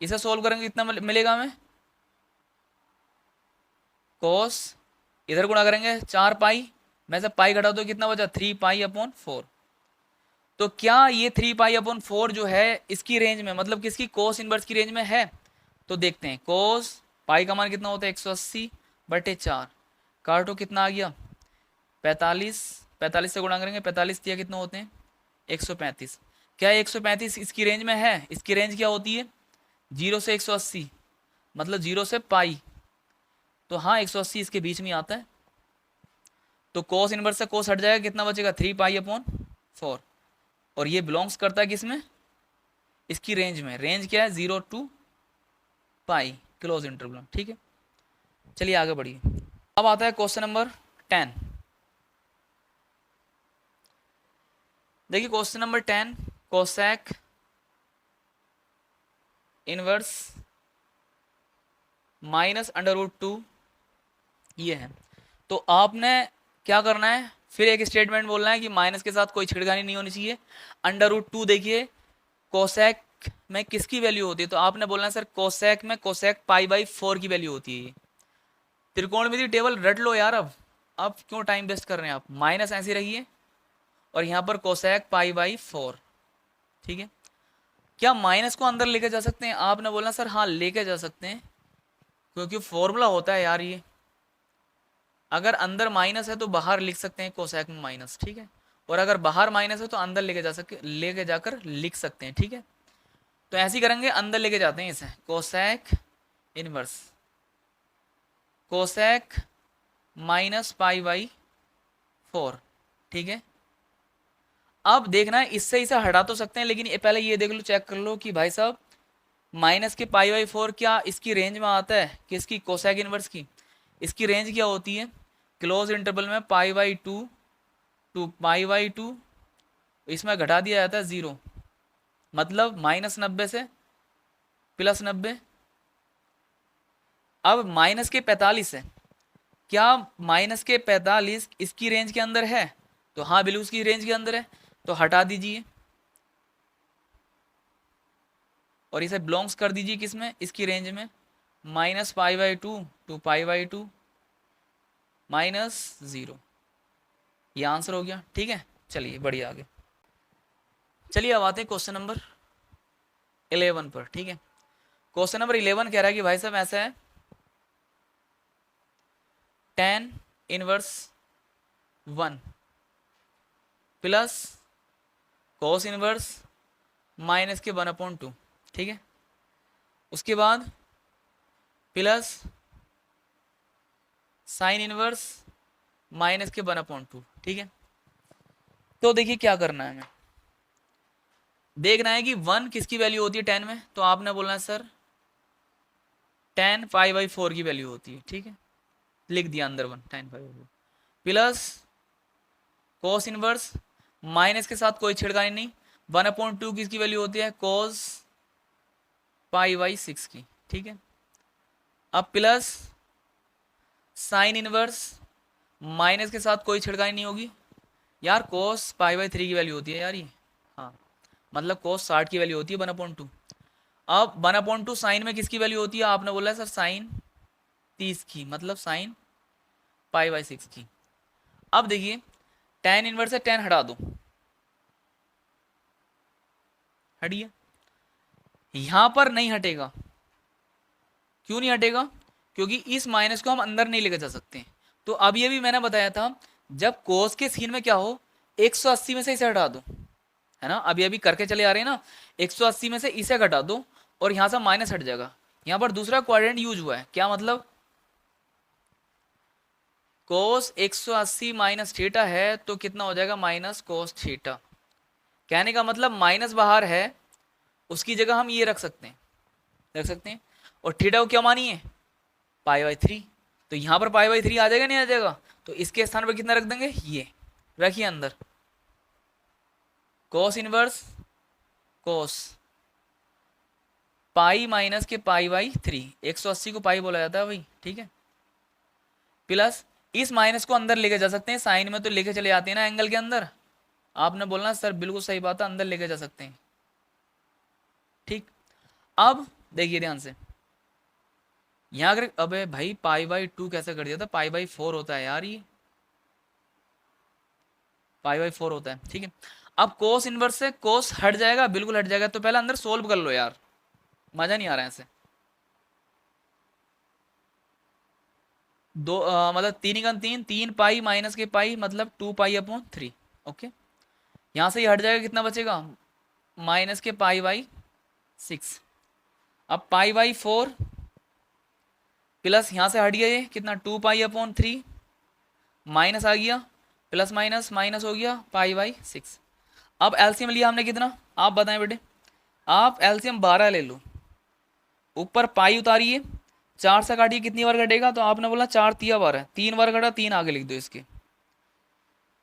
इसे सोल्व करेंगे कितना मिलेगा हमें? कोस इधर गुणा करेंगे 4 पाई में से पाई घटा दो, कितना बचा? 3π/4। तो क्या ये 3π/4 जो है इसकी रेंज में, मतलब किसकी? कोस इनवर्स की रेंज में है? तो देखते हैं। कोस पाई का मान कितना होता है? 180/4। काटो, कितना आ गया? 45। 45 से गुणा करेंगे, 45 दिया कितना होते हैं? 135। क्या 135 इसकी रेंज में है? इसकी रेंज क्या होती है? 0 से 180, मतलब 0 से पाई। तो हाँ, 180 इसके बीच में आता है। तो कोस इनवर्स से कोस हट जाएगा, कितना बचेगा? 3π/4। और ये बिलोंग्स करता है किसमें? इसकी रेंज में। रेंज क्या है? 0 to पाई, क्लोज इंटरवल। ठीक है, चलिए आगे बढ़िए। अब आता है क्वेश्चन नंबर 10। देखिए question number 10, cosec inverse minus √2 ये है। तो आपने क्या करना है? फिर एक स्टेटमेंट बोलना है कि माइनस के साथ कोई छिड़खानी नहीं होनी चाहिए। √2 देखिए कोसेक में किसकी वैल्यू होती है? तो आपने बोलना है सर कोसेक में कोसेक π/4 की वैल्यू होती है। त्रिकोणमिति टेबल रट लो यार। अब क्यों टाइम वेस्ट कर रहे हैं आप? माइनस ऐसी रखिए और यहाँ पर कोसेक π/4। ठीक है, क्या माइनस को अंदर लेके जा सकते हैं? आपने बोलना सर हाँ लेके जा सकते हैं, क्योंकि फॉर्मूला होता है यार ये। अगर अंदर माइनस है तो बाहर लिख सकते हैं कोसेक में माइनस। ठीक है, और अगर बाहर माइनस है तो अंदर लेके जाकर लिख सकते हैं। ठीक है, तो ऐसे ही करेंगे, अंदर लेके जाते हैं इसे। Cosec inverse cosec minus π/4। ठीक है, अब देखना है इससे इसे हटा तो सकते हैं, लेकिन पहले ये देख लो, चेक कर लो कि भाई साहब माइनस के π/4 क्या इसकी रेंज में आता है? किसकी? कोसेक इनवर्स की। इसकी रेंज क्या होती है? क्लोज इंटरवल में π/2 टू π/2, इसमें घटा दिया जाता है 0, मतलब -90 से +90। अब माइनस के 45 है, क्या माइनस के 45 इसकी रेंज के अंदर है? तो हाँ बिल्कुल उसकी रेंज के अंदर है, तो हटा दीजिए और इसे बिलोंग्स कर दीजिए किसमें? इसकी रेंज में। -π/2 टू π/2 -0, ये आंसर हो गया। ठीक है, चलिए बढ़िया आगे। चलिए अब आते हैं क्वेश्चन नंबर 11 पर। ठीक है, क्वेश्चन नंबर 11 कह रहा है कि भाई साहब ऐसा है, tan inverse 1 plus cos inverse minus के 1/2। ठीक है, उसके बाद प्लस साइन इनवर्स माइनस के 1/2। ठीक है, तो देखिए क्या करना है हमें। देखना है कि 1 किसकी वैल्यू होती है tan में? तो आपने बोलना है सर tan π/4 की वैल्यू होती है। ठीक है, लिख दिया अंदर 1 tan π/4 plus cos inverse minus के साथ कोई छिड़कानी नहीं, 1/2 किसकी वैल्यू होती है? कोस π/6 की। ठीक है, अब प्लस साइन इनवर्स माइनस के साथ कोई छिड़कानी नहीं होगी यार, कोस π/3 की वैल्यू होती है यार ये। हाँ, मतलब कोस 60 की वैल्यू होती है 1/2। अब 1/2 साइन में किसकी वैल्यू होती है? आपने बोला है सर साइन 30 की, मतलब साइन पाई बाई 6 की। अब देखिए tan इनवर्स से tan हटा दो, हटिए, यहां पर नहीं हटेगा। क्यों नहीं हटेगा? क्योंकि इस माइनस को हम अंदर नहीं लेकर जा सकते। तो अब ये भी मैंने बताया था, जब कोस के सीन में क्या हो, 180 में से इसे हटा दो, है ना, अभी अभी करके चले आ रहे हैं ना, 180 में से इसे घटा दो और यहां से माइनस हट जाएगा। यहां पर दूसरा क्वाड्रेंट यूज हुआ है, क्या मतलब, कोस 180 माइनस थीटा है तो कितना हो जाएगा, माइनस कोस थीटा। कहने का मतलब माइनस बाहर है, उसकी जगह हम ये रख सकते हैं, रख सकते हैं। और थीटा को क्या मानिए, पाई बाई 3, तो यहां पर पाई बाई 3 आ जाएगा नहीं आ जाएगा, तो इसके स्थान पर कितना रख देंगे, ये रखिए अंदर, कोस इनवर्स कोस पाई माइनस के पाई बाई 3, 180 को पाई बोला जाता है भाई, ठीक है, प्लस इस माइनस को अंदर लेके जा सकते हैं, साइन में तो लेके चले जाते हैं ना एंगल के अंदर। आपने बोलना सर बिल्कुल सही बात है, अंदर लेके जा सकते हैं, ठीक। अब देखिए ध्यान से, यहां अगर, अबे भाई पाई बाई 2 कैसे कर दिया था, पाई बाई 4 होता है यार, ये पाई बाई 4 होता है, ठीक है। अब कोस इनवर्स से कोस हट जाएगा, बिल्कुल हट जाएगा, तो पहले अंदर सोल्व कर लो यार, मजा नहीं आ रहा है ऐसे। दो मतलब 3 3 पाई माइनस के पाई मतलब 2 पाई अपॉन 3, ओके। यहां से ये हट जाएगा, कितना बचेगा, माइनस के पाई बाई 6। अब पाई बाई 4 प्लस यहां से हट गया ये कितना, 2 पाई अपॉन 3, माइनस आ गया, प्लस माइनस माइनस हो गया पाई बाई 6। अब एलसीएम लिया हमने कितना, आप बताएं बेटे, आप एलसीएम 12 ले लो, ऊपर पाई उतारिए, 4 से काटिए, कितनी बार कटेगा, तो आपने बोला 4 तिया बार है, 3 बार कटा, 3 आगे लिख दो इसके,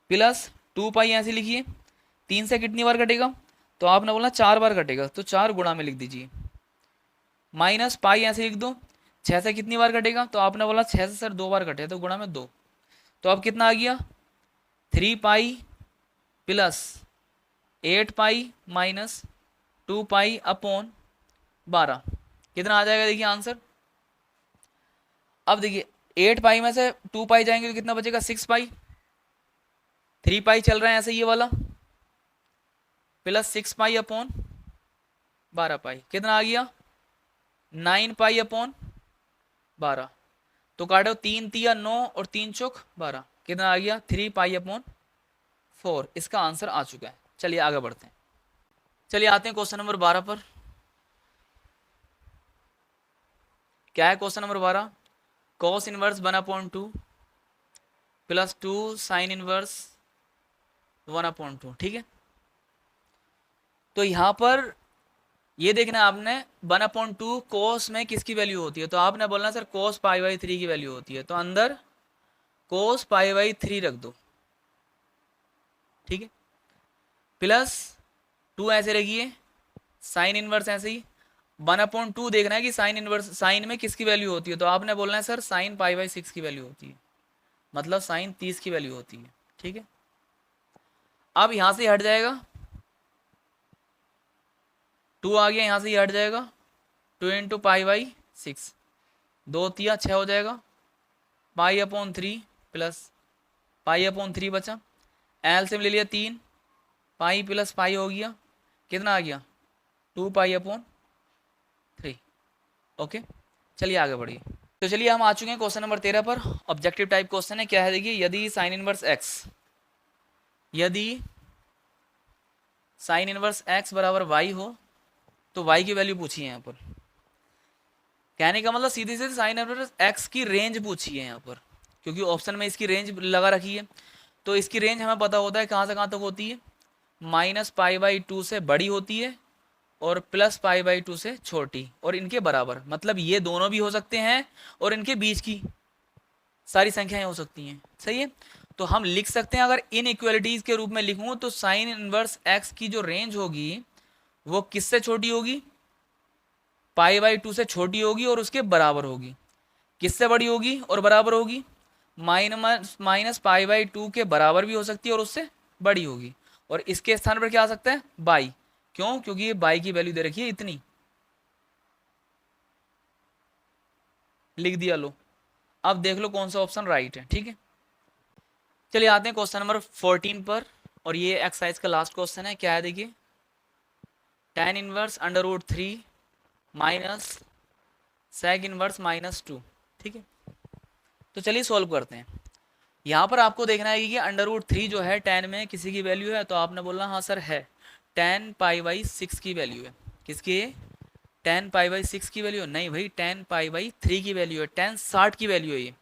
प्लस 2 पाई ऐसे लिखिए, 3 से कितनी बार कटेगा, तो आपने बोला 4 बार कटेगा, तो 4 गुणा में लिख दीजिए, माइनस पाई ऐसे लिख दो, 6 से कितनी बार कटेगा, तो आपने बोला 6 से सर 2 बार कटे, तो गुणा में 2, तो अब कितना आ गया, 3 pi plus 8 pi minus 2 pi upon 12, कितना आ जाएगा, देखिए आंसर। अब देखिए 8 पाई में से 2 पाई जाएंगे तो कितना बचेगा, 6 पाई, 3 पाई चल रहा है ऐसे ये वाला, प्लस 6 पाई अपॉन 12 पाई, कितना आ गया, 9 पाई अपॉन 12, तो काटो 3 तिया 9 और 3 चौक 12, कितना आ गया, 3 पाई अपॉन 4, इसका आंसर आ चुका है। चलिए आगे बढ़ते हैं, चलिए आते हैं क्वेश्चन नंबर 12 पर। क्या है question number 12, cos inverse 1/2 plus 2 sine inverse 1/2, ठीक है। तो यहां पर ये देखना आपने 1/2 कोस में किसकी वैल्यू होती है, तो आपने बोलना सर कोस पाई बाई 3 की वैल्यू होती है, तो अंदर कोस पाई बाई 3 रख दो, ठीक है, प्लस 2 ऐसे रखिए, साइन इनवर्स ऐसे ही, 1/2 देखना है कि साइन इनवर्स, साइन में किसकी वैल्यू होती है, तो आपने बोलना है सर साइन पाई बाई 6 की वैल्यू होती है, मतलब साइन 30 की वैल्यू होती है, ठीक है। अब यहां से हट जाएगा, 2 आ गया, यहां से हट जाएगा, 2 इंटू पाई बाई 6, 2 तिया 6 हो जाएगा, pi upon 3 plus pi upon 3 बचा, एलसीएम ले लिया 3, पाई प्लस पाई हो गया, कितना आ गया, 2 पाई अपॉन 3, ओके। चलिए आगे बढ़िए, तो चलिए हम आ चुके हैं क्वेश्चन नंबर 13 पर, ऑब्जेक्टिव टाइप क्वेश्चन है, क्या है देखिए, यदि साइन इनवर्स एक्स, यदि साइन इनवर्स एक्स बराबर वाई हो तो वाई की वैल्यू पूछी है यहाँ पर, कहने का मतलब सीधे सीधे साइन इनवर्स एक्स की रेंज पूछी है यहाँ पर, क्योंकि ऑप्शन में इसकी रेंज लगा रखी है, तो इसकी रेंज हमें पता होता है कहाँ से कहाँ तक होती है, माइनस पाई बाई 2 से बड़ी होती है और प्लस पाई बाई 2 से छोटी, और इनके बराबर, मतलब ये दोनों भी हो सकते हैं और इनके बीच की सारी संख्याएं हो सकती हैं, सही है। तो हम लिख सकते हैं, अगर इन इक्वलिटीज के रूप में लिखूं तो साइन इनवर्स एक्स की जो रेंज होगी वो किससे छोटी होगी, पाई बाई 2 से छोटी होगी और उसके बराबर होगी, किससे बड़ी होगी और बराबर होगी, माइनस पाई बाई 2 के बराबर भी हो सकती है और उससे बड़ी होगी, और इसके स्थान पर क्या आ सकता है, बाई, क्यों, क्योंकि ये बाई की वैल्यू दे रखी है इतनी, लिख दिया लो। अब देख लो कौन सा ऑप्शन राइट है, ठीक है। चलिए आते हैं क्वेश्चन नंबर 14 पर, और ये एक्सरसाइज का लास्ट क्वेश्चन है। क्या है देखिए, tan inverse under root 3 minus sec inverse -2। ठीक है, तो चलिए सॉल्व करते हैं। यहाँ पर आपको देखना है कि अंडर रूट 3 जो है tan में किसी की वैल्यू है, तो आपने बोलना हाँ सर है, tan π/6 की वैल्यू है। किसकी है? tan π/6 की वैल्यू नहीं भाई, tan π/3 की वैल्यू है, tan 60 की वैल्यू है ये।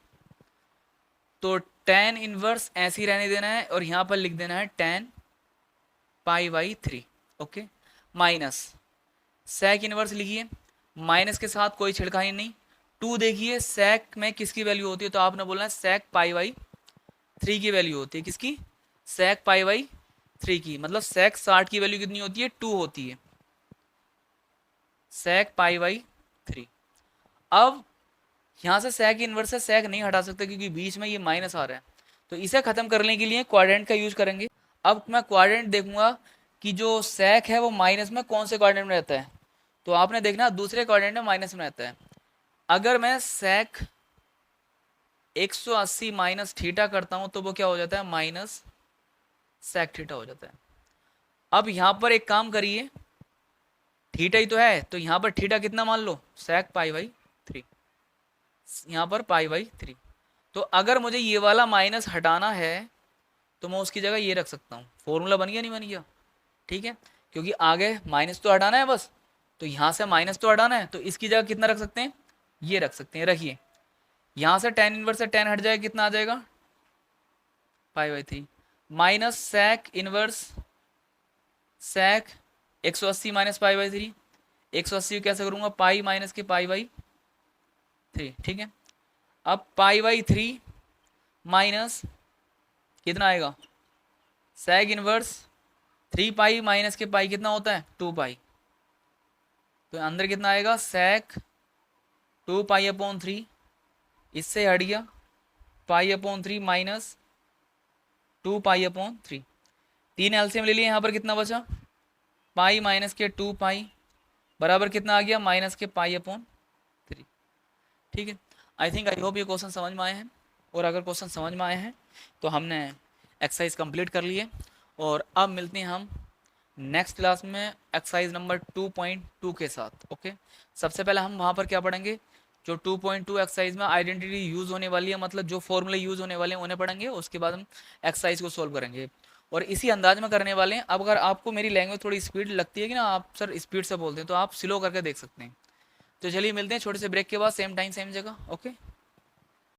तो tan इनवर्स ऐसे ही रहने देना है और यहाँ पर लिख देना है tan π/3। Okay, minus sec inverse लिखिए, माइनस के साथ कोई छिड़खानी नहीं। 2 देखिए sec में किसकी वैल्यू होती है, तो आपने बोलना है sec π/3 की वैल्यू होती है। किसकी? sec π/3 की, मतलब sec 60 की वैल्यू कितनी होती है? 2 होती है, sec π/3। अब यहाँ से sec इनवर्स से sec नहीं हटा सकते क्योंकि बीच में ये माइनस आ रहा है, तो इसे खत्म करने के लिए क्वाड्रेंट का यूज करेंगे। अब मैं क्वाड्रेंट देखूंगा कि जो sec है वो माइनस में कौन से क्वाड्रेंट में रहता है, तो आपने देखना दूसरे क्वाड्रेंट में माइनस में रहता है। अगर मैं sec 180 माइनस थीटा करता हूं तो वो क्या हो जाता है? माइनस sec थीटा हो जाता है। अब यहां पर एक काम करिए, थीटा ही तो है, तो यहां पर थीटा कितना मान लो? sec π/3, यहां पर π/3। तो अगर मुझे ये वाला माइनस हटाना है तो मैं उसकी जगह ये रख सकता हूँ। फॉर्मूला बन गया नहीं बन गया? ठीक है, क्योंकि आगे माइनस तो हटाना है बस, तो यहाँ से माइनस तो हटाना है, तो इसकी जगह कितना रख सकते हैं? ये रख सकते हैं। रखिए, यहाँ से tan इनवर्स से tan हट जाएगा, कितना आ जाएगा? π/3 minus sec inverse sec 180 minus π/3। 180 कैसे करूँगा? पाई माइनस के π/3। ठीक है, अब π/3 माइनस कितना आएगा? sec इनवर्स 3 पाई माइनस के पाई कितना होता है? 2 पाई। तो अंदर कितना आएगा? sec 2 π/3, इससे हट गया π/3 माइनस 2 π/3। 3 एलसीएम ले लिए, यहाँ पर कितना बचा? पाई माइनस के 2 पाई बराबर कितना आ गया? माइनस के π/3। ठीक है, आई थिंक आई होप ये क्वेश्चन समझ में आए हैं, और अगर क्वेश्चन समझ में आए हैं तो हमने एक्सरसाइज कंप्लीट कर लिए। और अब मिलते हैं हम नेक्स्ट क्लास में एक्सरसाइज नंबर 2.2 के साथ। ओके, सबसे पहले हम वहाँ पर क्या पढ़ेंगे? जो 2.2 एक्सरसाइज में आइडेंटिटी यूज़ होने वाली है, मतलब जो फॉर्मूले यूज़ होने वाले हैं उन्हें पढ़ेंगे, उसके बाद हम एक्सरसाइज को सोल्व करेंगे और इसी अंदाज में करने वाले हैं। अब अगर आपको मेरी लैंग्वेज थोड़ी स्पीड लगती है कि ना, आप सर स्पीड से बोलते हैं, तो आप स्लो करके देख सकते हैं। तो चलिए मिलते हैं छोटे से ब्रेक के बाद, सेम टाइम सेम जगह। ओके।